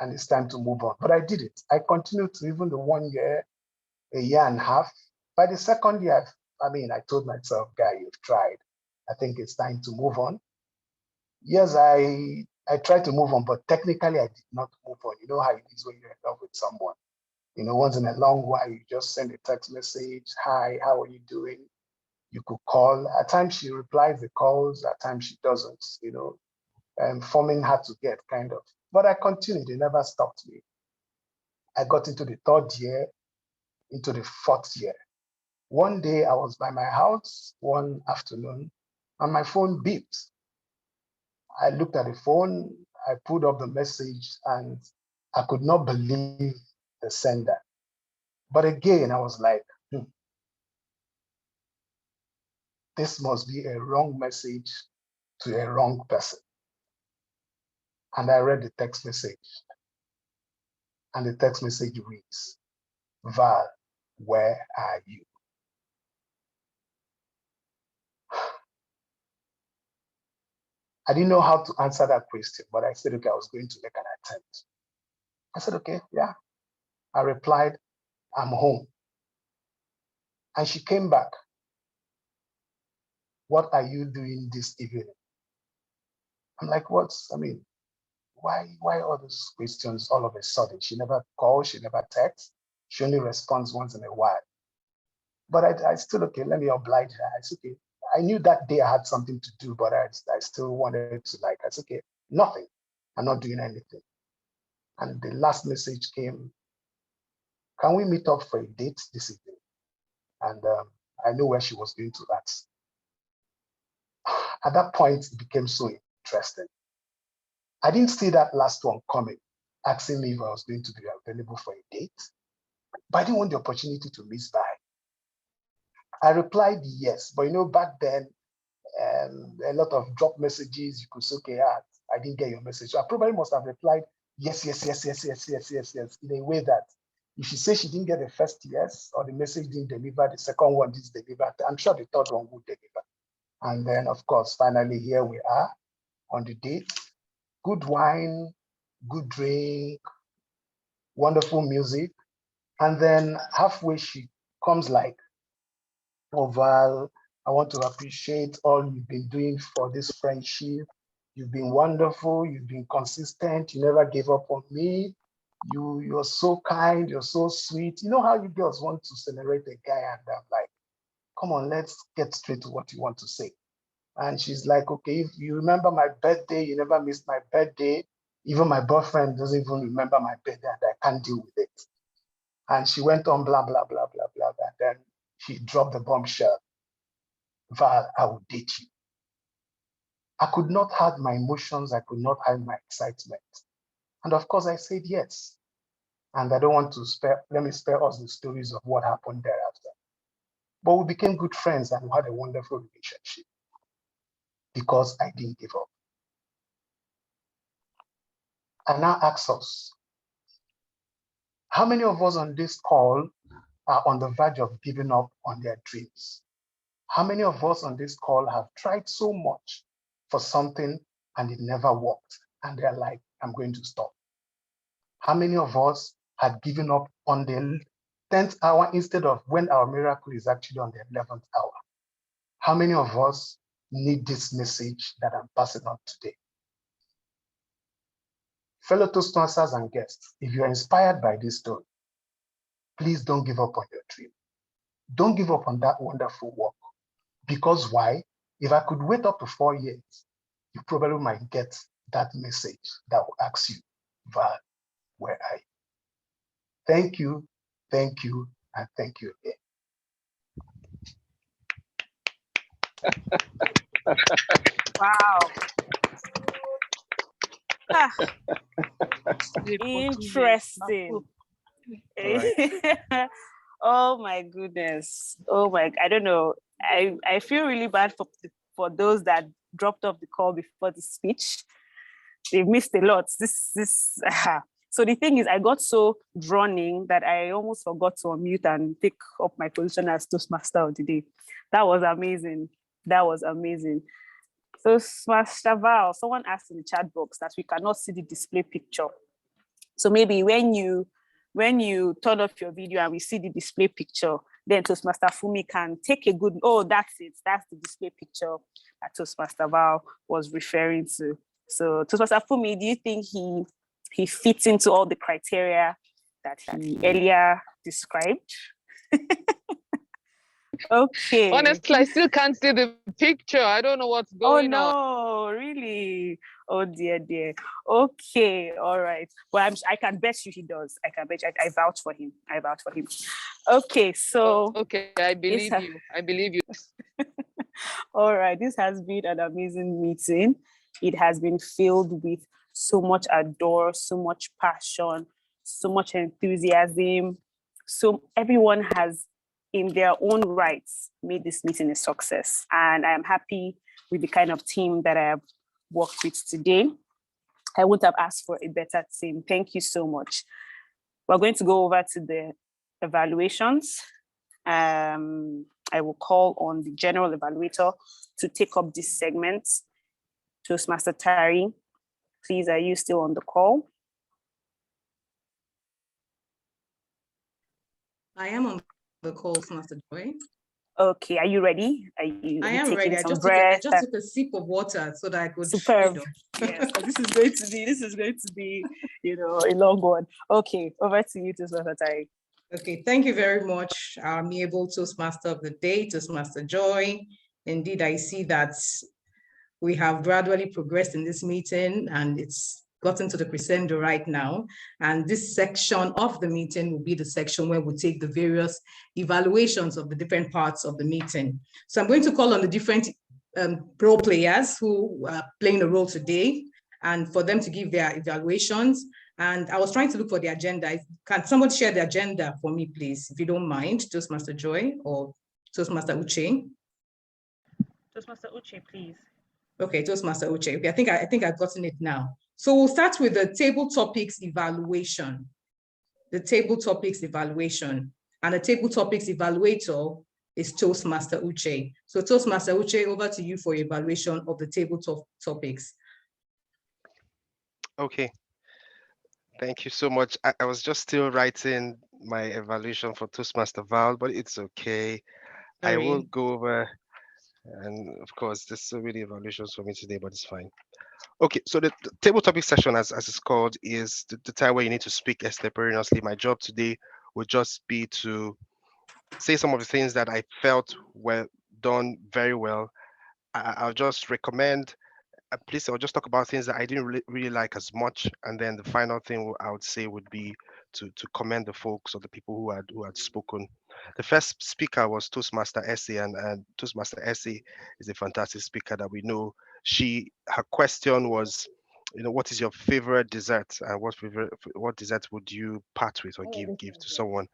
and it's time to move on. But I did it. I continued to even the 1 year, a year and a half. By the second year, I told myself, guy, you've tried. I think it's time to move on. Yes, I tried to move on, but technically I did not move on. You know how it is when you're in love with someone. You know, once in a long while, you just send a text message, hi, how are you doing? You could call. At times she replies the calls, at times she doesn't, you know, and forming hard to get kind of. But I continued, it never stopped me. I got into the 3rd year, into the 4th year. One day I was by my house one afternoon and my phone beeped. I looked at the phone, I pulled up the message and I could not believe the sender. But again, I was like, this must be a wrong message to a wrong person. And I read the text message. And the text message reads, Val, where are you? I didn't know how to answer that question, but I said, okay, I was going to make an attempt. I said, okay, yeah. I replied, I'm home. And she came back. What are you doing this evening? I'm like, why all those questions all of a sudden? She never calls, she never texts. She only responds once in a while. But I still, okay, let me oblige her. I said, okay. I knew that day I had something to do, but I still wanted to I said, okay, nothing. I'm not doing anything. And the last message came, can we meet up for a date this evening? And I know where she was going to that. At that point, it became so interesting. I didn't see that last one coming, asking me if I was going to be available for a date, but I didn't want the opportunity to miss by. I replied yes, but you know, back then, a lot of drop messages, you could say, okay, I didn't get your message. So I probably must have replied yes, in a way that if she says she didn't get the first yes, or the message didn't deliver, the second one didn't deliver, I'm sure the third one would deliver. And then, of course, finally, here we are on the date. Good wine, good drink, wonderful music. And then halfway, she comes like, oh, Val, I want to appreciate all you've been doing for this friendship. You've been wonderful. You've been consistent. You never gave up on me. You're so kind. You're so sweet. You know how you girls want to celebrate a guy, and I'm like, come on, let's get straight to what you want to say. And she's like, okay, if you remember my birthday, you never missed my birthday. Even my boyfriend doesn't even remember my birthday, and I can't deal with it. And she went on blah, blah, blah, blah, blah. And then she dropped the bombshell. Val, I will date you. I could not hide my emotions. I could not hide my excitement. And of course, I said yes. And I don't want to let me spare us the stories of what happened thereafter. But we became good friends and we had a wonderful relationship because I didn't give up. I now ask us, how many of us on this call are on the verge of giving up on their dreams? How many of us on this call have tried so much for something and it never worked? And they're like, I'm going to stop. How many of us had given up on the 10th hour instead of when our miracle is actually on the 11th hour? How many of us need this message that I'm passing on today? Fellow Toastmasters and guests, if you're inspired by this story, please don't give up on your dream. Don't give up on that wonderful work. Because why? If I could wait up to 4 years, you probably might get that message that will ask you, Val, where are you? Thank you, and thank you again. Wow. Ah, The interesting. Right. Oh my goodness. Oh my, I don't know. I feel really bad for those that dropped off the call before the speech. They've missed a lot. So the thing is, I got so drawn in that I almost forgot to unmute and take up my position as Toastmaster of the day. That was amazing. That was amazing. So Master Val, someone asked in the chat box that we cannot see the display picture. So maybe when you turn off your video and we see the display picture, then Toastmaster Fumi can take a good, oh, that's it. That's the display picture. that Toastmaster Val was referring to. So Toastmaster Fumi, do you think he fits into all the criteria that he earlier described? Okay. Honestly, I still can't see the picture. I don't know what's going on. Oh no, really? Oh dear. Okay, all right. Well, I can bet you he does. I can bet you. I vouch for him. Okay, so Okay, I believe you. I believe you. all right, this has been an amazing meeting. It has been filled with so much ardor, so much passion, so much enthusiasm. So everyone has, in their own rights, made this meeting a success. And I am happy with the kind of team that I have worked with today. I wouldn't have asked for a better team. Thank you so much. We're going to go over to the evaluations. I will call on the general evaluator to take up this segment. Toastmaster Tari, please, are you still on the call? I am on the call, Toastmaster Joy. Okay, are you ready? I am ready. I just took a sip of water so that I could. Superb. Yes, this is going to be, a long one. Okay, over to you, Toastmaster Tari. Okay, thank you very much, amiable Toastmaster of the day, Toastmaster Joy. Indeed, I see that we have gradually progressed in this meeting and it's gotten to the crescendo right now. And this section of the meeting will be the section where we take the various evaluations of the different parts of the meeting. So I'm going to call on the different role players who are playing a role today and for them to give their evaluations. And I was trying to look for the agenda. Can somebody share the agenda for me, please, if you don't mind, Toastmaster Joy or Toastmaster Uche? Toastmaster Uche, please. Okay, Toastmaster Uche. Okay, I think I've gotten it now. So we'll start with the table topics evaluation. The table topics evaluation. And the table topics evaluator is Toastmaster Uche. So Toastmaster Uche, over to you for evaluation of the table topics. Okay. Thank you so much. I was just still writing my evaluation for Toastmaster Val, but it's okay. Sorry. I will go over, and of course, there's so many evaluations for me today, but it's fine. Okay, so the table topic session, as it's called, is the time where you need to speak extemporaneously. My job today would just be to say some of the things that I felt were done very well. I'll just recommend, please, I'll just talk about things that I didn't really like as much, and then the final thing I would say would be to commend the folks or the people who had spoken. The first speaker was Toastmaster Essie, and Toastmaster Essie is a fantastic speaker that we know. Her question was, what is your favorite dessert, and what dessert would you part with or give to someone?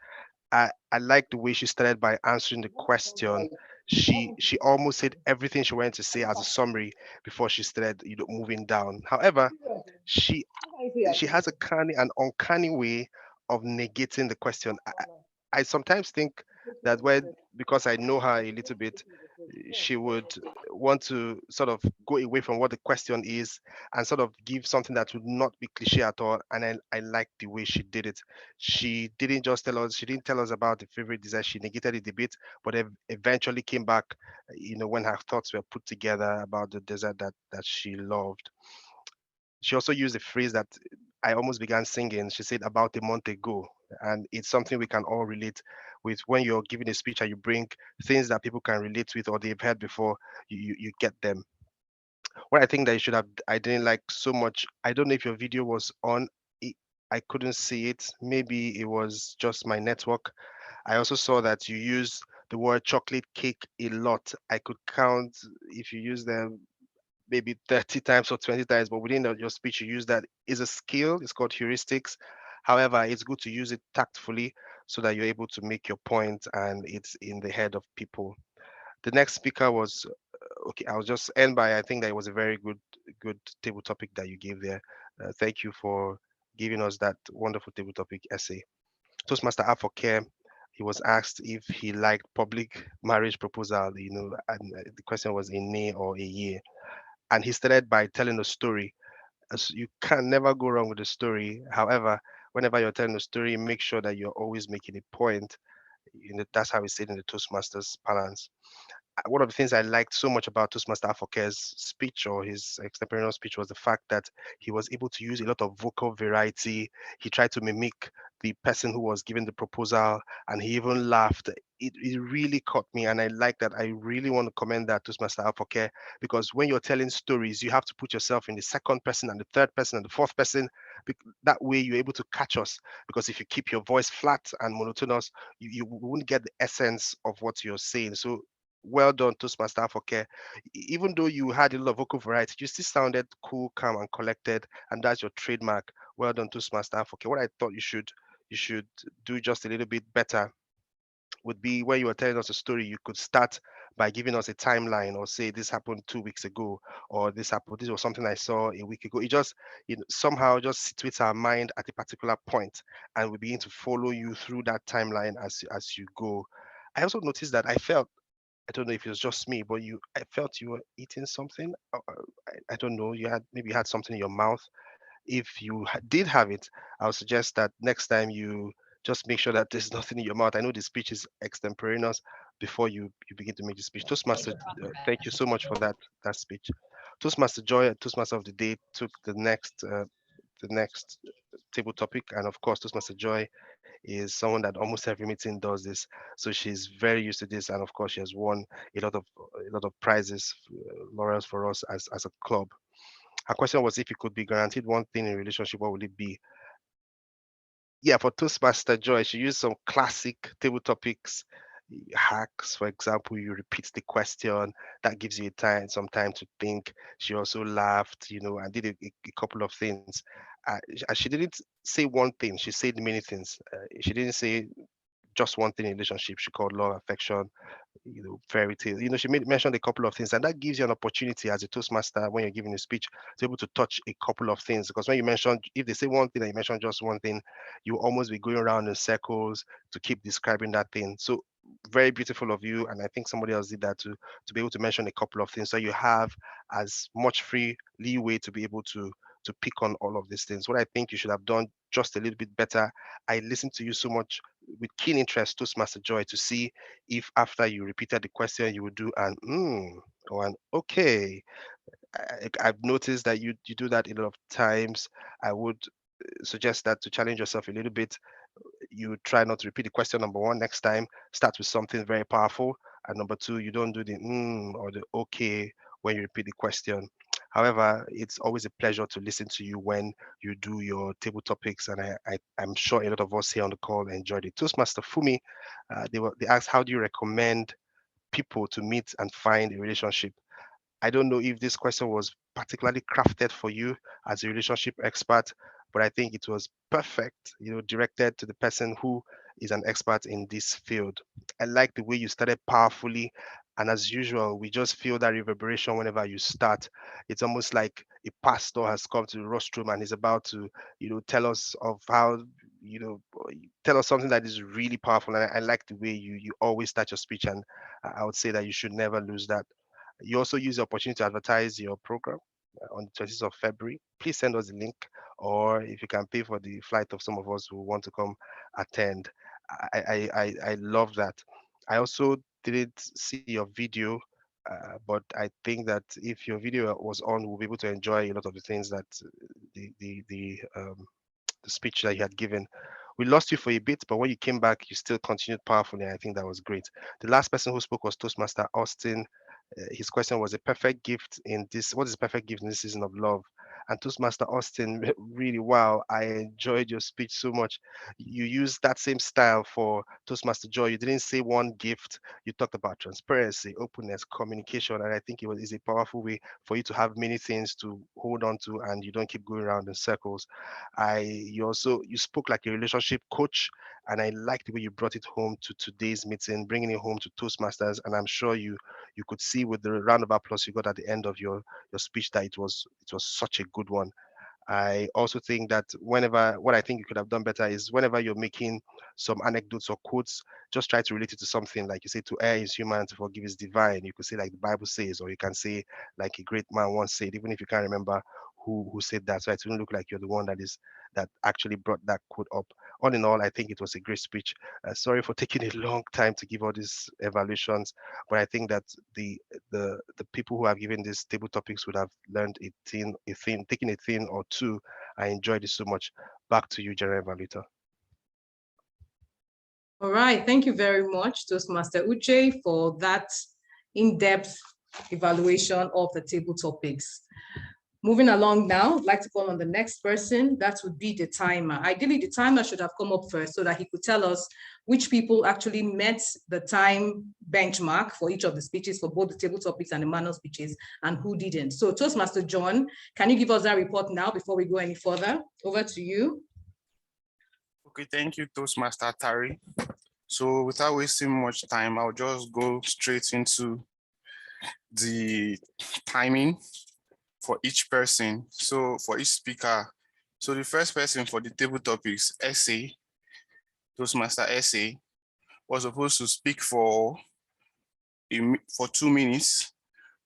I like the way she started by answering the question. She almost said everything she wanted to say as a summary before she started, moving down. However, she has an uncanny way of negating the question. I sometimes think that because I know her a little bit, she would want to sort of go away from what the question is and sort of give something that would not be cliche at all. And I like the way she did it. She didn't tell us about the favorite dessert. She negated it a bit, but eventually came back, when her thoughts were put together about the dessert that she loved. She also used a phrase that I almost began singing. She said about a month ago, and it's something we can all relate with. When you're giving a speech and you bring things that people can relate with or they've heard before, you get them. What I think that I didn't like so much, I don't know if your video was on. I couldn't see it. Maybe it was just my network. I also saw that you use the word chocolate cake a lot. I could count if you use them maybe 30 times or 20 times, but within your speech, you use that. Is a skill. It's called heuristics. However, it's good to use it tactfully so that you're able to make your point and it's in the head of people. The next speaker was, okay, I'll just end by, I think that it was a very good table topic that you gave there. Thank you for giving us that wonderful table topic essay. Toastmaster Afoke, he was asked if he liked public marriage proposal, and the question was a nay or a yay. And he started by telling a story. As you can never go wrong with a story. However, whenever you're telling a story, make sure that you're always making a point. That's how we say it in the Toastmasters balance. one of the things I liked so much about Toastmaster Afoke's speech or his extemporaneous speech was the fact that he was able to use a lot of vocal variety. He tried to mimic the person who was giving the proposal, and he even laughed. It really caught me, and I like that. I really want to commend that Toastmaster Afoke, because when you're telling stories, you have to put yourself in the second person and the third person and the fourth person. That way, you're able to catch us. Because if you keep your voice flat and monotonous, you won't get the essence of what you're saying. So well done, Toastmaster Afoke. Even though you had a lot of vocal variety, you still sounded cool, calm, and collected, and that's your trademark. Well done, Toastmaster Afoke. What I thought you should do just a little bit better would be when you were telling us a story, you could start by giving us a timeline or say this happened 2 weeks ago, or this was something I saw a week ago. It just somehow just situates our mind at a particular point, and we begin to follow you through that timeline as you go. I also noticed that I don't know if it was just me, but I felt you were eating something. I don't know. Maybe you had something in your mouth. If you did have it, I would suggest that next time you just make sure that there's nothing in your mouth. I know the speech is extemporaneous before you begin to make the speech. Toastmaster, thank you so much for that speech. Toastmaster Joy, Toastmaster of the Day, took the next table topic, and of course, Toastmaster Joy is someone that almost every meeting does this, so she's very used to this, and of course, she has won a lot of prizes, laurels for us as a club. Her question was, if you could be guaranteed one thing in a relationship, what would it be? Yeah, for Toastmaster Joy, she used some classic table topics hacks. For example, you repeat the question, that gives you some time to think. She also laughed, and did a couple of things. She didn't say one thing, she said many things. She didn't say just one thing in relationship. She called love, affection, fairy tale. She mentioned a couple of things, and that gives you an opportunity as a Toastmaster when you're giving a speech to be able to touch a couple of things. Because when you mention, if they say one thing and you mention just one thing, you almost be going around in circles to keep describing that thing. So very beautiful of you, and I think somebody else did that too, to be able to mention a couple of things, so you have as much free leeway to be able to pick on all of these things. What I think you should have done just a little bit better. I listened to you so much with keen interest, Toastmaster Joy, to see if after you repeated the question, you would do an or an okay. I've noticed that you do that a lot of times. I would suggest that to challenge yourself a little bit, you try not to repeat the question number one next time. Start with something very powerful. And number two, you don't do the or the okay when you repeat the question. However, it's always a pleasure to listen to you when you do your table topics, and I'm sure a lot of us here on the call enjoyed it. Toastmaster Fumi, they asked, how do you recommend people to meet and find a relationship? I don't know if this question was particularly crafted for you as a relationship expert, but I think it was perfect, directed to the person who is an expert in this field. I like the way you started powerfully. And as usual, we just feel that reverberation whenever you start. It's almost like a pastor has come to the rostrum and is about to, tell us of how, you know, tell us something that is really powerful. And I like the way you always start your speech. And I would say that you should never lose that. You also use the opportunity to advertise your program on the 20th of February. Please send us the link, or if you can pay for the flight of some of us who want to come attend. I love that. I also didn't see your video, but I think that if your video was on, we'll be able to enjoy a lot of the things that the speech that you had given. We lost you for a bit, but when you came back, you still continued powerfully. And I think that was great. The last person who spoke was Toastmaster Austin. His question was, a perfect gift in this, what is a perfect gift in this season of love? And Toastmaster Austin, really, wow, I enjoyed your speech so much. You used that same style for Toastmaster Joy. You didn't say one gift. You talked about transparency, openness, communication, and I think is a powerful way for you to have many things to hold on to, and you don't keep going around in circles. You spoke like a relationship coach, and I like the way you brought it home to today's meeting, bringing it home to Toastmasters, and I'm sure you could see with the round of applause you got at the end of your speech that it was such a good one. I also think that what I think you could have done better is whenever you're making some anecdotes or quotes, just try to relate it to something. Like you say, to err is human, to forgive is divine. You could say like the Bible says, or you can say like a great man once said, even if you can't remember who said that, so it wouldn't look like you're the one that actually brought that quote up. All in all, I think it was a great speech. Sorry for taking a long time to give all these evaluations, but I think that the people who have given these table topics would have learned taken a thing or two. I enjoyed it so much. Back to you, General Evaluator. All right, thank you very much, Toastmaster Uche, for that in-depth evaluation of the table topics. Moving along now, I'd like to call on the next person. That would be the timer. Ideally, the timer should have come up first so that he could tell us which people actually met the time benchmark for each of the speeches, for both the table topics and the manual speeches, and who didn't. So Toastmaster John, can you give us that report now before we go any further? Over to you. Okay, thank you, Toastmaster Tari. So without wasting much time, I'll just go straight into the timing for each person. So for each speaker, so the first person for the table topics, essay, Toastmaster essay, was supposed to speak for 2 minutes,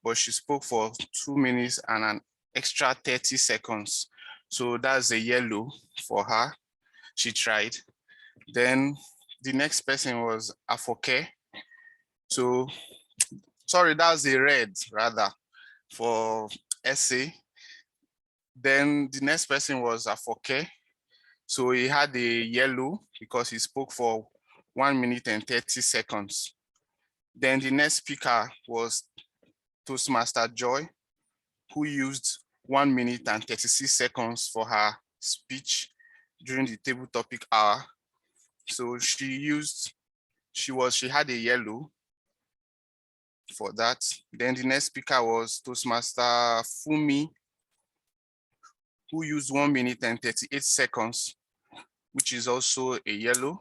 but she spoke for 2 minutes and an extra 30 seconds. So that's a yellow for her. She tried. Then the next person was Afoke. So, sorry, that's a red rather for essay. Then the next person was Afoke. So he had a yellow because he spoke for 1 minute and 30 seconds. Then the next speaker was Toastmaster Joy, who used 1 minute and 36 seconds for her speech during the table topic hour. So she had a yellow for that. Then the next speaker was Toastmaster Fumi, who used 1 minute and 38 seconds, which is also a yellow.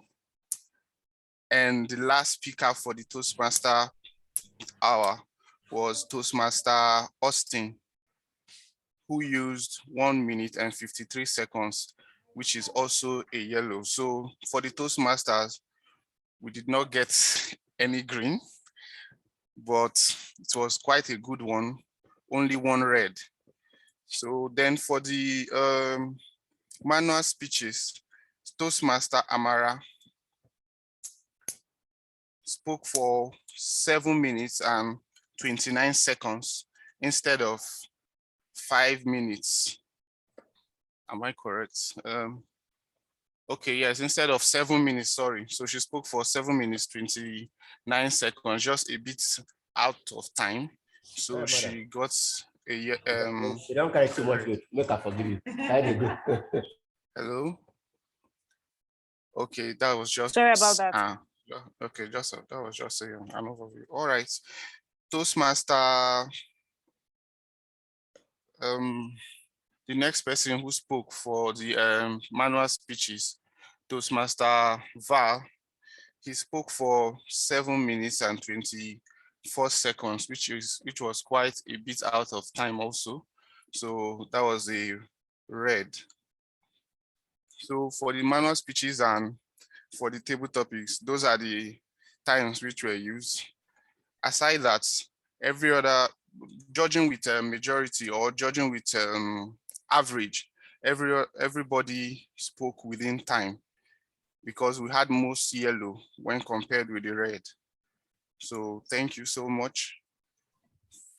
And the last speaker for the Toastmaster hour was Toastmaster Austin, who used 1 minute and 53 seconds, which is also a yellow. So for the Toastmasters, we did not get any green, but it was quite a good one, only one red. So then for the manual speeches, Toastmaster Amara spoke for 7 minutes and 29 seconds instead of 5 minutes. Am I correct? Okay, yes, instead of 7 minutes, sorry. So she spoke for 7 minutes, 29 seconds, just a bit out of time. So she got a, You don't carry too much weight, make her forgive you. Hello? Okay, that was just. Sorry about that. Okay, that was just an overview. All right, Toastmaster, the next person who spoke for the manual speeches, Toastmaster Val, he spoke for 7 minutes and 24 seconds, which was quite a bit out of time also. So that was a red. So for the manual speeches and for the table topics, those are the times which were used. Aside that, every other, judging with a majority or judging with average, everybody spoke within time because we had most yellow when compared with the red. So thank you so much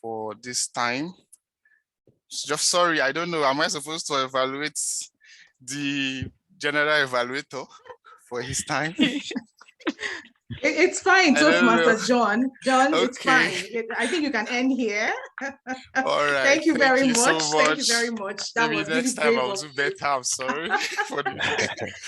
for this time. Just sorry, I don't know, am I supposed to evaluate the general evaluator for his time? It's fine, Toastmaster John. John, Okay. It's fine. I think you can end here. All right. Thank you very much. So much. Thank you very much. That Maybe was next really time great. I'll do better. I'm sorry.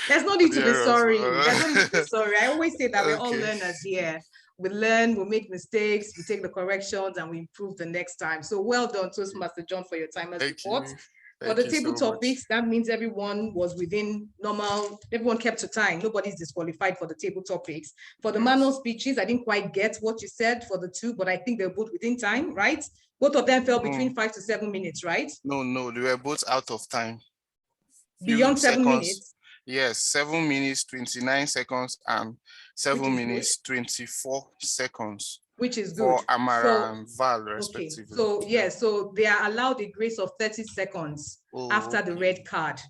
There's no need to be sorry. errors. There's no need to be sorry. I always say that we're all Okay. learners here. We learn, we make mistakes, we take the corrections, and we improve the next time. So well done, Toastmaster John, for your timer's report. For the table topics, that means everyone was within normal, everyone kept to time. Nobody's disqualified for the table topics. For the manual speeches, I didn't quite get what you said for the two, but I think they're both within time, right? Both of them fell between 5 to 7 minutes, right? No, they were both out of time. Beyond 7 minutes? Yes, 7 minutes, 29 seconds and 7 minutes, 24 seconds. which is for good. Amara So, and Val, okay, respectively. so yeah, so they are allowed a grace of 30 seconds after the red card.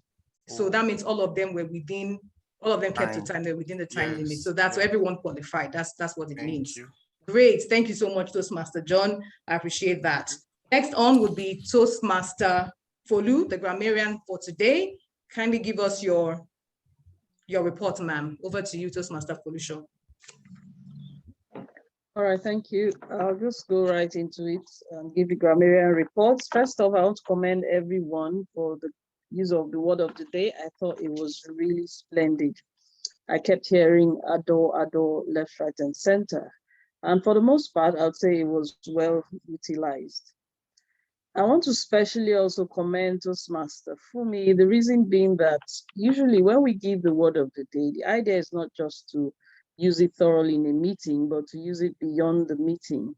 So that means all of them were within, all of them kept to time, they're within the time limit. So that's everyone qualified. That's what it means. You. Great. Thank you so much, Toastmaster John. I appreciate that. Next on would be Toastmaster Folu, the grammarian for today. Kindly give us your report, ma'am. Over to you, Toastmaster Folu. All right, thank you. I'll just go right into it and give the grammarian reports. First off, I want to commend everyone for the use of the word of the day. I thought it was really splendid. I kept hearing adore, adore, left, right, and center. And for the most part, I'd say it was well utilized. I want to specially also commend Toastmaster Fumi, the reason being that usually when we give the word of the day, the idea is not just to use it thoroughly in a meeting, but to use it beyond the meeting.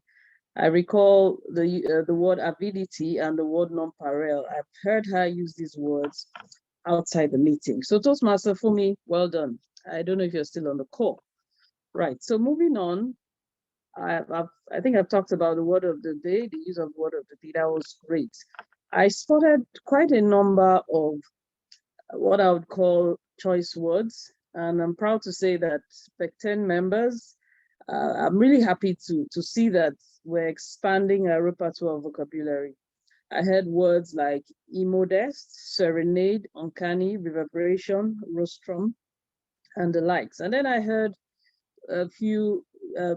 I recall the word avidity and the word nonpareil. I've heard her use these words outside the meeting. So Toastmaster Fumi, well done. I don't know if you're still on the call. Right, so moving on, I think I've talked about the word of the day, the use of word of the day. That was great. I spotted quite a number of what I would call choice words, and I'm proud to say that Pecten members, I'm really happy to see that we're expanding our repertoire of vocabulary. I heard words like immodest, serenade, uncanny, reverberation, rostrum, and the likes. And then I heard a few,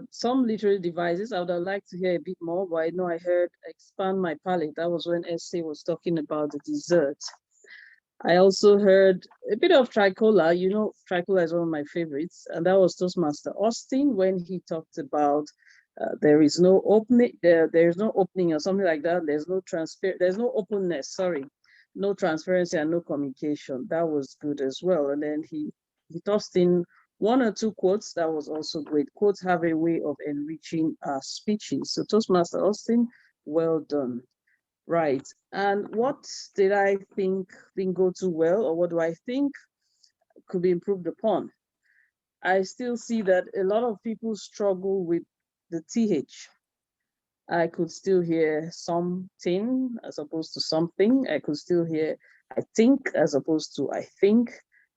some literary devices. I would have liked to hear a bit more, but I know I heard expand my palate. That was when Essay was talking about the dessert. I also heard a bit of tricolor. You know, tricolor is one of my favorites, and that was Toastmaster Austin when he talked about there is no opening, there is no opening or something like that. There's no openness, sorry, no transparency and no communication. That was good as well. And then he tossed in one or two quotes. That was also great. Quotes have a way of enriching our speeches. So Toastmaster Austin, well done. Right. And what did I think didn't go too well, or what do I think could be improved upon? I still see that a lot of people struggle with the TH. I could still hear something as opposed to something. I could still hear I think as opposed to I think,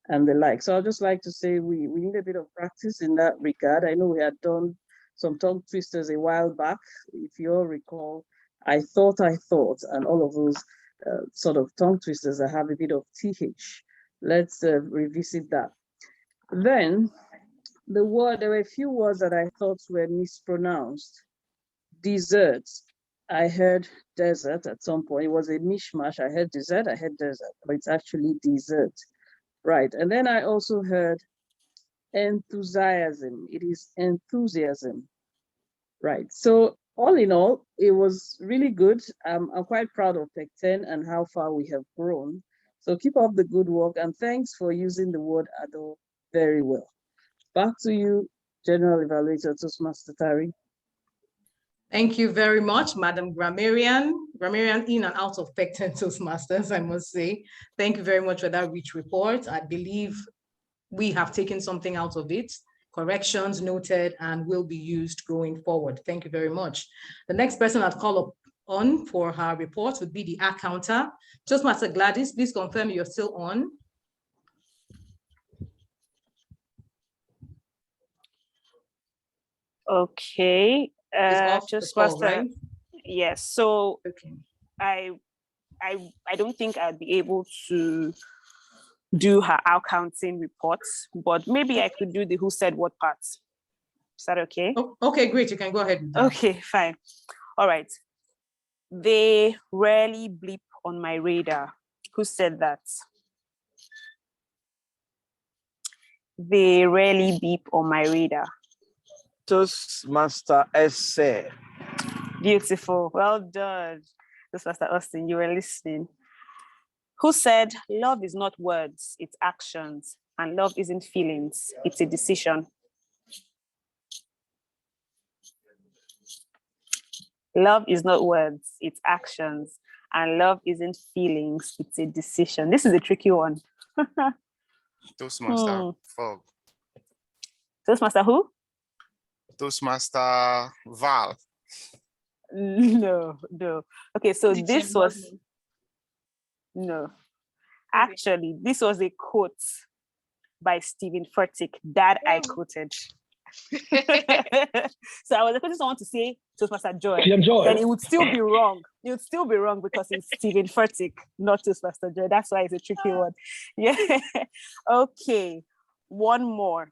and the like. So I'd just like to say we need a bit of practice in that regard. I know we had done some tongue twisters a while back. If you all recall, I thought, and all of those sort of tongue twisters that have a bit of TH. Let's revisit that. Then there were a few words that I thought were mispronounced. Dessert. I heard desert at some point. It was a mishmash. I heard dessert, I heard desert, but it's actually dessert. Right. And then I also heard enthusiasm. It is enthusiasm. Right. So all in all, it was really good. I'm quite proud of Pecten and how far we have grown. So keep up the good work, and thanks for using the word adore very well. Back to you, General Evaluator Toastmaster Tari. Thank you very much, Madam Grammarian. Grammarian in and out of Pecten Toastmasters, I must say. Thank you very much for that rich report. I believe we have taken something out of it. Corrections noted and will be used going forward. Thank you very much. The next person I'd call up on for her report would be the accountant. Toastmaster Gladys, please confirm you're still on. Okay. Just call, right? Yes. So okay. I don't think I'd be able to do her accounting reports, but maybe I could do the who said what parts. Is that okay? Oh, okay, great. You can go ahead with that. Okay, fine. All right. They rarely bleep on my radar. Who said that? They rarely beep on my radar. Toastmaster Essay. Beautiful. Well done. Toastmaster Austin, you were listening. Who said love is not words, it's actions, and love isn't feelings, it's a decision? Love is not words, it's actions, and love isn't feelings, it's a decision. This is a tricky one. Toastmaster Fog. Toastmaster who? Toastmaster Val. No. Okay, so this was no. Actually, this was a quote by Stephen Furtick that I quoted. So I was expecting someone to say Toastmaster Joy. Then it would still be wrong. It would still be wrong because it's Stephen Furtick, not Toastmaster Joy. That's why it's a tricky one. Yeah. Okay. One more.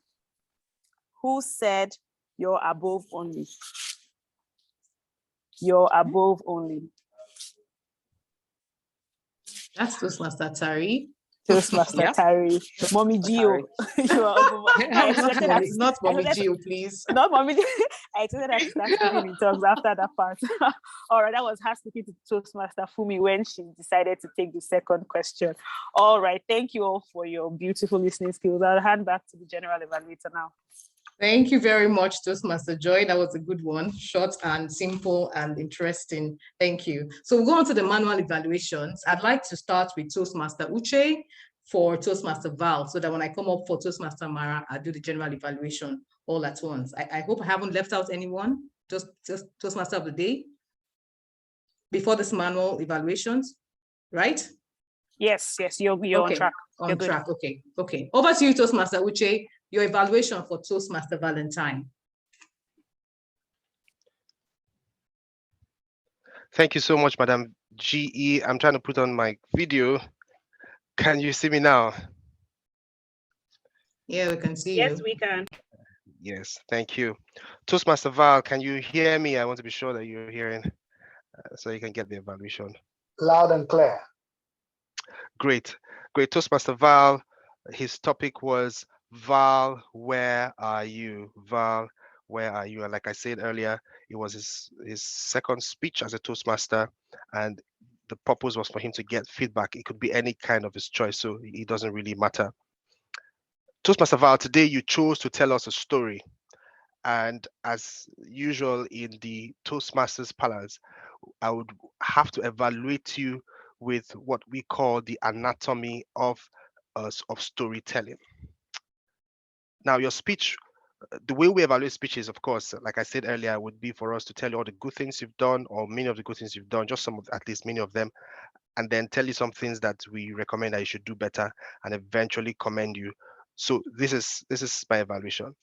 Who said you're above only? You're above only. That's Toastmaster Tari. Toastmaster Tari. Mommy Gio. You are above. I expected that. Not Mommy Gio, please. Not Mommy Gio. I expected that to start speaking in tongues after that part. All right, that was her speaking to Toastmaster Fumi when she decided to take the second question. All right, thank you all for your beautiful listening skills. I'll hand back to the general evaluator now. Thank you very much, Toastmaster Joy. That was a good one, short and simple and interesting. Thank you. So we'll go on to the manual evaluations. I'd like to start with Toastmaster Uche for Toastmaster Val, so that when I come up for Toastmaster Mara, I'll do the general evaluation all at once. I hope I haven't left out anyone, just Toastmaster of the day before this manual evaluations, right? Yes, you're okay. On track. On track, okay. Over to you, Toastmaster Uche. Your evaluation for Toastmaster Valentine. Thank you so much, Madam GE. I'm trying to put on my video. Can you see me now? Yeah, we can see you. Yes, we can. Yes, thank you. Toastmaster Val, can you hear me? I want to be sure that you're hearing so you can get the evaluation. Loud and clear. Great. Toastmaster Val, his topic was Val, where are you? Val, where are you? And like I said earlier, it was his second speech as a Toastmaster, and the purpose was for him to get feedback. It could be any kind of his choice, so it doesn't really matter. Toastmaster Val, today you chose to tell us a story. And as usual in the Toastmasters Palace, I would have to evaluate you with what we call the anatomy of storytelling. Now, your speech, the way we evaluate speeches, of course, like I said earlier, would be for us to tell you all the good things you've done, or many of the good things you've done, just at least many of them, and then tell you some things that we recommend that you should do better, and eventually commend you. So this is my evaluation.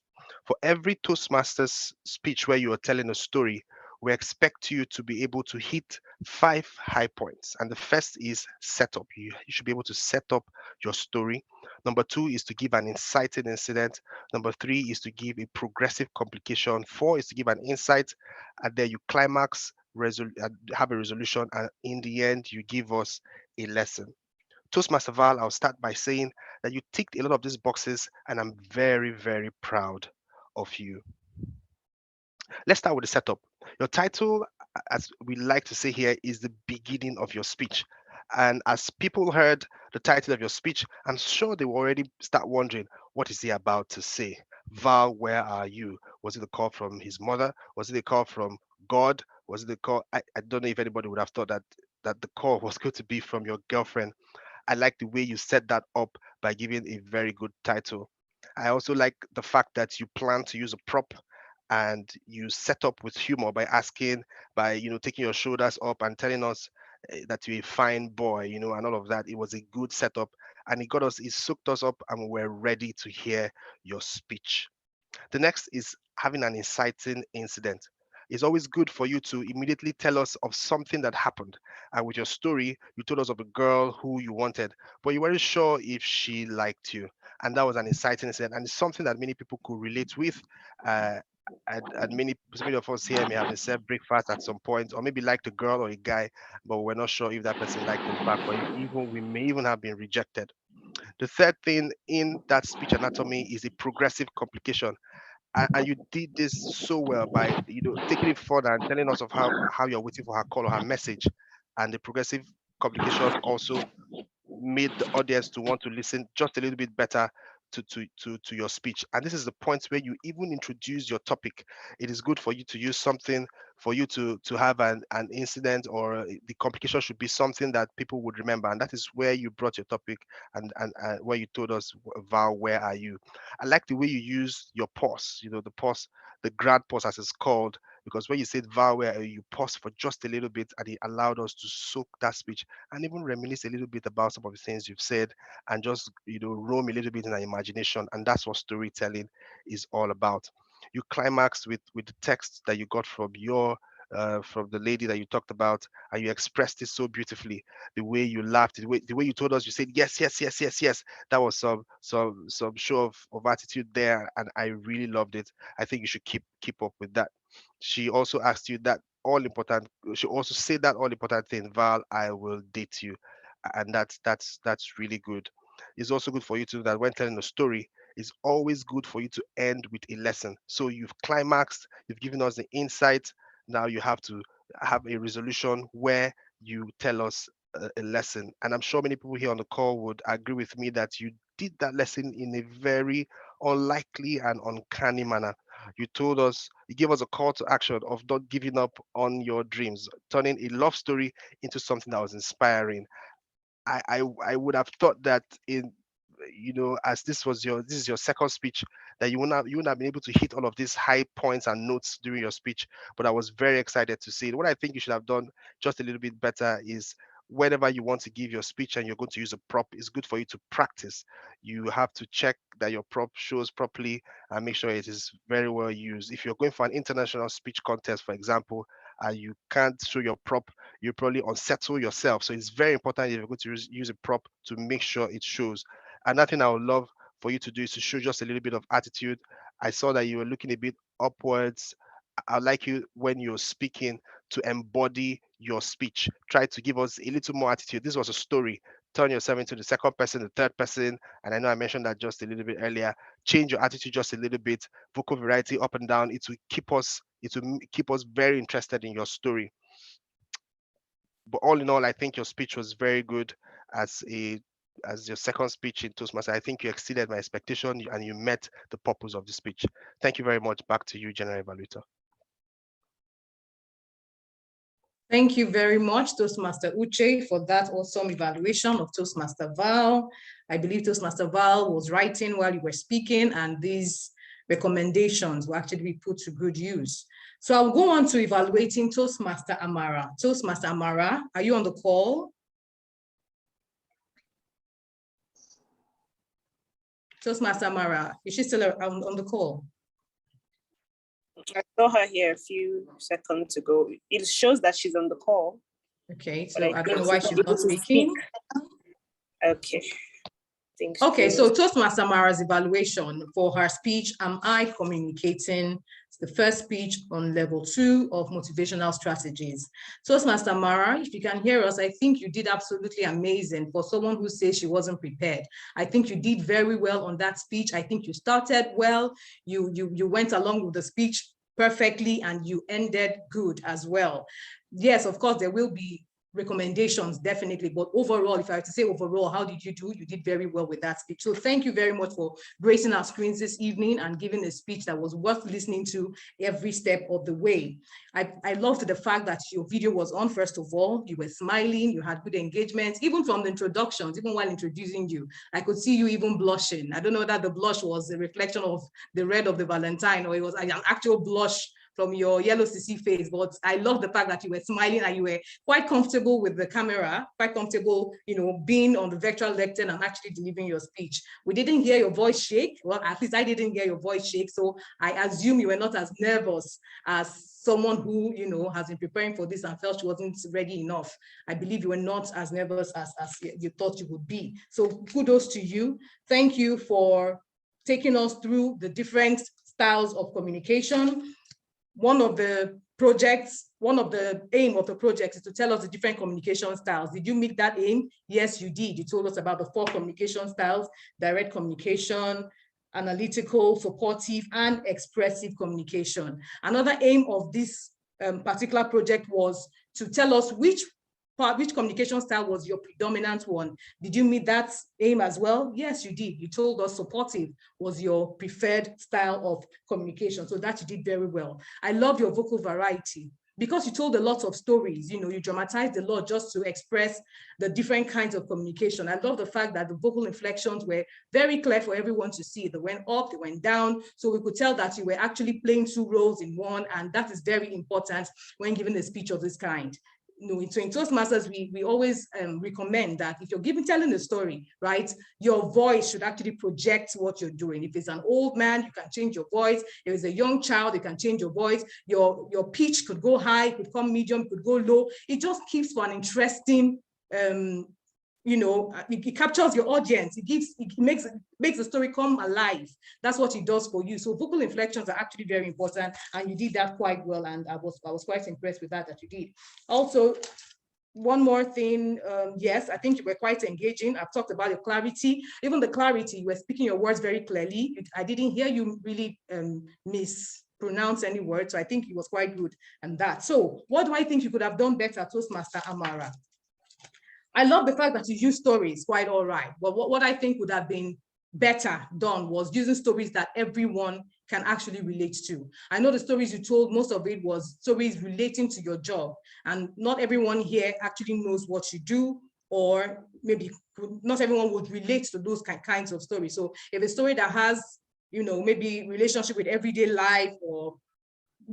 For every Toastmasters speech where you are telling a story, we expect you to be able to hit 5 high points. And the first is setup. You should be able to set up your story. Number 2 is to give an inciting incident. Number 3 is to give a progressive complication. 4 is to give an insight. And then you climax, have a resolution. And in the end, you give us a lesson. Toastmaster Val, I'll start by saying that you ticked a lot of these boxes, and I'm very, very proud of you. Let's start with the setup. Your title, as we like to say here, is the beginning of your speech. And as people heard the title of your speech, I'm sure they will already start wondering, what is he about to say? Val, where are you? Was it a call from his mother? Was it a call from God? Was it a call? I don't know if anybody would have thought that the call was going to be from your girlfriend. I like the way you set that up by giving a very good title. I also like the fact that you plan to use a prop and you set up with humor by asking, by taking your shoulders up and telling us that you're a fine boy, and all of that. It was a good setup, and it soaked us up, and we're ready to hear your speech. The next is having an inciting incident. It's always good for you to immediately tell us of something that happened. And with your story, you told us of a girl who you wanted, but you weren't sure if she liked you. And that was an inciting incident. And it's something that many people could relate with. And many of us here may have been served breakfast at some point, or maybe liked a girl or a guy, but we're not sure if that person liked us back, or we may even have been rejected. The third thing in that speech anatomy is a progressive complication. And you did this so well by taking it further and telling us of how you're waiting for her call or her message. And the progressive complications also made the audience to want to listen just a little bit better to your speech. And this is the point where you even introduce your topic. It is good for you to use something, for you to have an incident, or the complication should be something that people would remember. And that is where you brought your topic, and where you told us, Val, where are you? I like the way you use your pause, the pause the grad pause as it's called, because when you said Val, where you paused for just a little bit and it allowed us to soak that speech and even reminisce a little bit about some of the things you've said and just, roam a little bit in our imagination. And that's what storytelling is all about. You climaxed with the text that you got from the lady that you talked about, and you expressed it so beautifully. The way you laughed, the way you told us, you said yes, yes, yes, yes, yes. That was some show of attitude there, and I really loved it. I think you should keep up with that. She also asked you that all important. She also said that all important thing, Val, I will date you, and that's really good. It's also good for you to that when telling a story, it's always good for you to end with a lesson. So you've climaxed, you've given us the insight. Now you have to have a resolution where you tell us a lesson. And I'm sure many people here on the call would agree with me that you did that lesson in a very unlikely and uncanny manner. You told us, you gave us a call to action of not giving up on your dreams, turning a love story into something that was inspiring. I would have thought that as this is your second speech, that you wouldn't have been able to hit all of these high points and notes during your speech. But I was very excited to see it. What I think you should have done just a little bit better is whenever you want to give your speech and you're going to use a prop, it's good for you to practice. You have to check that your prop shows properly and make sure it is very well used. If you're going for an international speech contest, for example, and you can't show your prop, you probably unsettle yourself. So it's very important if you're going to use a prop to make sure it shows. Another thing I would love for you to do is to show just a little bit of attitude. I saw that you were looking a bit upwards. I'd like you, when you're speaking, to embody your speech. Try to give us a little more attitude. This was a story. Turn yourself into the second person, the third person. And I know I mentioned that just a little bit earlier. Change your attitude just a little bit. Vocal variety up and down. It will keep us very interested in your story. But all in all, I think your speech was very good as your second speech in Toastmasters. I think you exceeded my expectation and you met the purpose of the speech. Thank you very much. Back to you, General Evaluator. Thank you very much, Toastmaster Uche, for that awesome evaluation of Toastmaster Val. I believe Toastmaster Val was writing while you were speaking, and these recommendations will actually be put to good use. So I'll go on to evaluating Toastmaster Amara. Toastmaster Amara, are you on the call? Toastmaster Amara, is she still on the call? I saw her here a few seconds ago. It shows that she's on the call. Okay, so I don't know why she's not speaking. Okay. Okay, so Toastmaster Mara's evaluation for her speech, Am I Communicating? It's the first speech on level 2 of motivational strategies. Toastmaster Mara, if you can hear us, I think you did absolutely amazing for someone who says she wasn't prepared. I think you did very well on that speech. I think you started well. You went along with the speech perfectly and you ended good as well. Yes, of course, there will be recommendations, definitely. But overall, if I were to say overall, how did you do? You did very well with that speech. So thank you very much for gracing our screens this evening and giving a speech that was worth listening to every step of the way. I loved the fact that your video was on, first of all. You were smiling, you had good engagement, even from the introductions, even while introducing you. I could see you even blushing. I don't know that the blush was a reflection of the red of the Valentine or it was an actual blush from your yellow CC face, but I love the fact that you were smiling and you were quite comfortable with the camera, quite comfortable, being on the virtual lectern and actually delivering your speech. We didn't hear your voice shake. Well, at least I didn't hear your voice shake. So I assume you were not as nervous as someone who, has been preparing for this and felt she wasn't ready enough. I believe you were not as nervous as you thought you would be. So kudos to you. Thank you for taking us through the different styles of communication. One of the aim of the project is to tell us the different communication styles. Did you meet that aim? Yes, you did. You told us about the 4 communication styles: direct communication, analytical, supportive, and expressive communication. Another aim of this particular project was to tell us which communication style was your predominant one. Did you meet that aim as well? Yes, you did. You told us supportive was your preferred style of communication. So that you did very well. I love your vocal variety. because you told a lot of stories, you know, you dramatized a lot just to express the different kinds of communication. I love the fact that the vocal inflections were very clear for everyone to see. They went up, they went down, so we could tell that you were actually playing two roles in one, and that is very important when giving a speech of this kind. You know, so in Toastmasters, we always recommend that if you're telling a story, right, your voice should actually project what you're doing. If it's an old man, you can change your voice. If it's a young child, you can change your voice. Your pitch could go high, could come medium, could go low. It just keeps for an interesting, you know, it captures your audience. It makes the story come alive. That's what it does for you. So vocal inflections are actually very important, and you did that quite well. And I was quite impressed with that you did. Also, one more thing, yes, I think you were quite engaging. I've talked about your clarity, even the clarity, you were speaking your words very clearly. I didn't hear you really mispronounce any words, so I think it was quite good and that. So what do I think you could have done better, Toastmaster Amara? I love the fact that you use stories quite all right, but what I think would have been better done was using stories that everyone can actually relate to. I know the stories you told, most of it was stories relating to your job, and not everyone here actually knows what you do, or maybe not everyone would relate to those kinds of stories. So if a story that has, you know, maybe relationship with everyday life or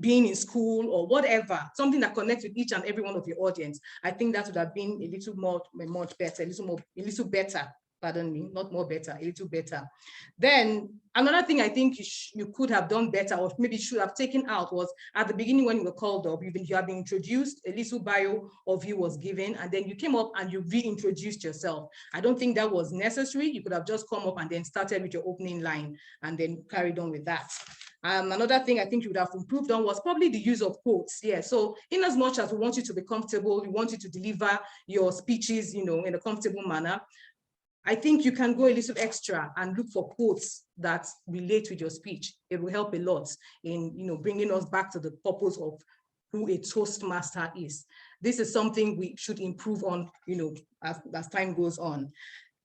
being in school or whatever, something that connects with each and every one of your audience, I think that would have been a little much better, a little better, pardon me, not more better, a little better. Then another thing I think you could have done better, or maybe should have taken out, was at the beginning when you were called up, you have been introduced, a little bio of you was given, and then you came up and you reintroduced yourself. I don't think that was necessary. You could have just come up and then started with your opening line and then carried on with that. Another thing I think you would have improved on was probably the use of quotes. Yeah, so in as much as we want you to be comfortable, we want you to deliver your speeches, you know, in a comfortable manner, I think you can go a little extra and look for quotes that relate with your speech. It will help a lot in, you know, bringing us back to the purpose of who a Toastmaster is. This is something we should improve on, you know, as time goes on.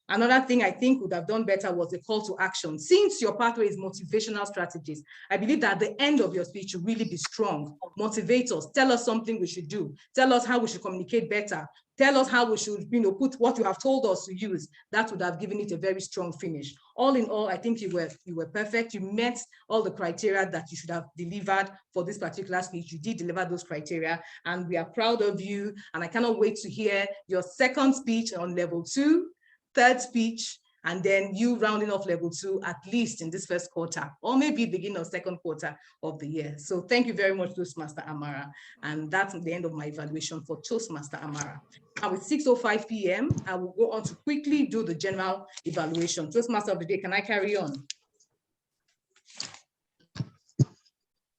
Another thing I think would have done better was the call to action. Since your pathway is motivational strategies, I believe that the end of your speech should really be strong. Motivate us, tell us something we should do, tell us how we should communicate better, tell us how we should, you know, put what you have told us to use. That would have given it a very strong finish. All in all, I think you were perfect. You met all the criteria that you should have delivered for this particular speech. You did deliver those criteria, and we are proud of you. And I cannot wait to hear your second speech on level 2, third speech, and then you rounding off level 2 at least in this first quarter, or maybe beginning of second quarter of the year. So thank you very much, Toastmaster Amara. And that's the end of my evaluation for Toastmaster Amara. And with 6:05 p.m., I will go on to quickly do the general evaluation. Toastmaster of the day, can I carry on?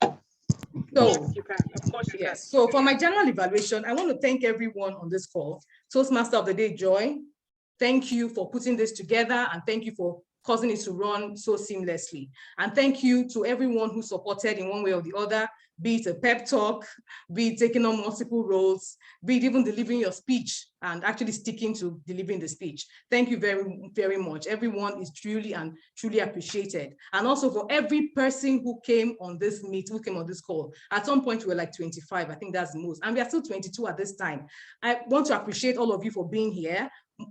So, yes, you can. Of course you yes. So for my general evaluation, I want to thank everyone on this call. Toastmaster of the day, Joy, thank you for putting this together, and thank you for causing it to run so seamlessly. And thank you to everyone who supported in one way or the other, be it a pep talk, be it taking on multiple roles, be it even delivering your speech and actually sticking to delivering the speech. Thank you very, very much. Everyone is truly appreciated. And also for every person who came on this call. At some point we were like 25, I think that's the most. And we are still 22 at this time. I want to appreciate all of you for being here.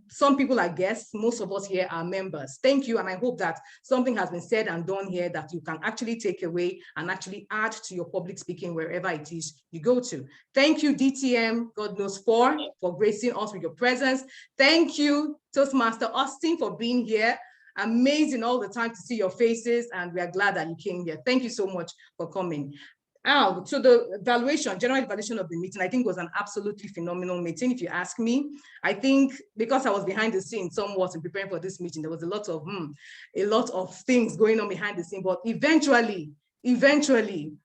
Some people are guests, most of us here are members. Thank you, and I hope that something has been said and done here that you can actually take away and actually add to your public speaking wherever it is you go to. Thank you, DTM, God knows for gracing us with your presence. Thank you, Toastmaster Austin, for being here. Amazing all the time to see your faces, and we are glad that you came here. Thank you so much for coming. So the general evaluation of the meeting, I think was an absolutely phenomenal meeting, if you ask me. I think because I was behind the scenes somewhat in preparing for this meeting, there was a lot of things going on behind the scene, but eventually,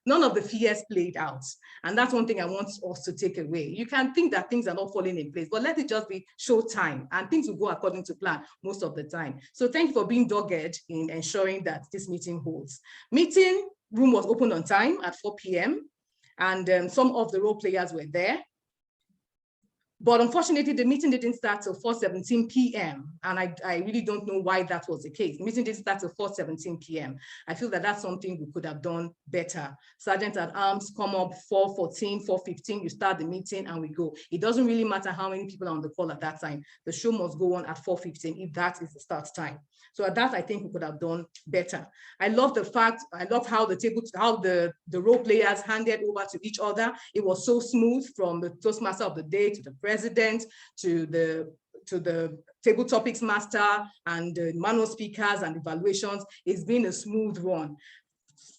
none of the fears played out. And that's one thing I want us to take away. You can think that things are not falling in place, but let it just be show time, and things will go according to plan most of the time. So thank you for being dogged in ensuring that this meeting holds. Meeting room was open on time at 4 p.m. and some of the role players were there. But unfortunately, the meeting didn't start till 4:17 p.m. And I really don't know why that was the case. The meeting didn't start till 4:17 p.m. I feel that that's something we could have done better. Sergeant at Arms come up 4:14, 4:15, you start the meeting and we go. It doesn't really matter how many people are on the call at that time. The show must go on at 4:15 if that is the start time. So at that, I think we could have done better. I love the fact, I love how the role players handed over to each other. It was so smooth, from the Toastmaster of the day to the president to the table topics master and the manual speakers and evaluations. It's been a smooth one.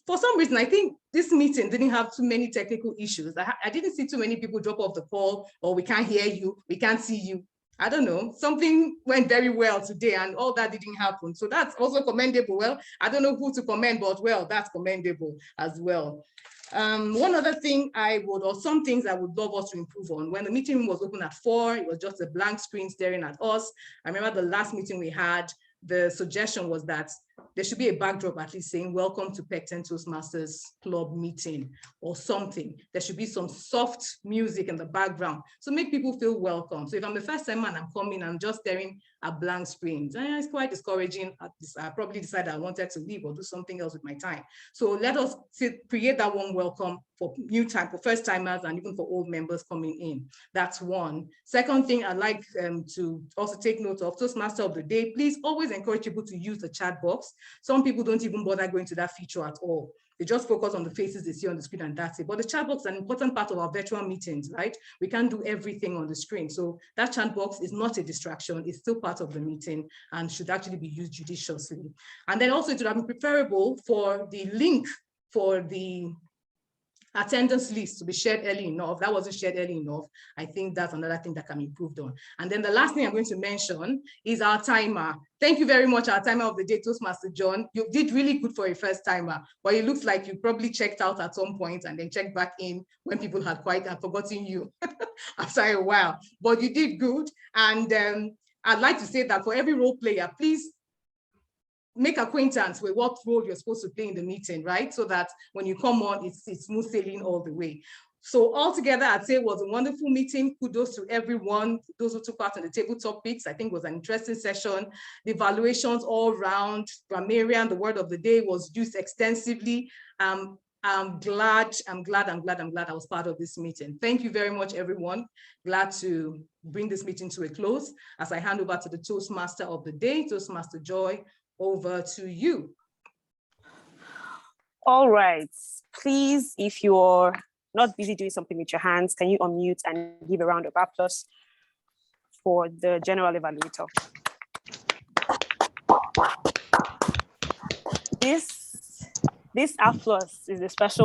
For some reason, I think this meeting didn't have too many technical issues. I didn't see too many people drop off the call, or we can't hear you, we can't see you. I don't know, something went very well today and all that didn't happen. So that's also commendable. Well, I don't know who to commend, but well, that's commendable as well. One other thing or some things I would love us to improve on. When the meeting was open at 4, it was just a blank screen staring at us. I remember the last meeting we had, the suggestion was that there should be a backdrop at least saying, welcome to Pecten Toastmasters Club meeting or something. There should be some soft music in the background to make people feel welcome. So if I'm the first time and I'm coming, I'm just staring at blank screens. It's quite discouraging. I probably decided I wanted to leave or do something else with my time. So let us create that one welcome for for first timers and even for old members coming in. That's one. Second thing I'd like to also take note of, Toastmaster of the day, please always encourage people to use the chat box. Some people don't even bother going to that feature at all. They just focus on the faces they see on the screen and that's it. But the chat box is an important part of our virtual meetings, right? We can't do everything on the screen. So that chat box is not a distraction. It's still part of the meeting and should actually be used judiciously. And then also it would have been preferable for the link for the attendance list to be shared early enough. That wasn't shared early enough. I think that's another thing that can be improved on. And then the last thing I'm going to mention is our timer. Thank you very much, our timer of the day, Toastmaster John. You did really good for a first timer, but it looks like you probably checked out at some point and then checked back in when people had forgotten you after a while. But you did good. And I'd like to say that for every role player, please make acquaintance with what role you're supposed to play in the meeting, right? So that when you come on, it's smooth sailing all the way. So altogether, I'd say it was a wonderful meeting. Kudos to everyone, those who took part in the table topics. I think it was an interesting session. The evaluations all round, grammarian, the word of the day was used extensively. I'm glad I was part of this meeting. Thank you very much, everyone. Glad to bring this meeting to a close as I hand over to the Toastmaster of the day, Toastmaster Joy. Over to you. All right. Please, if you're not busy doing something with your hands, can you unmute and give a round of applause for the general evaluator? This applause is a special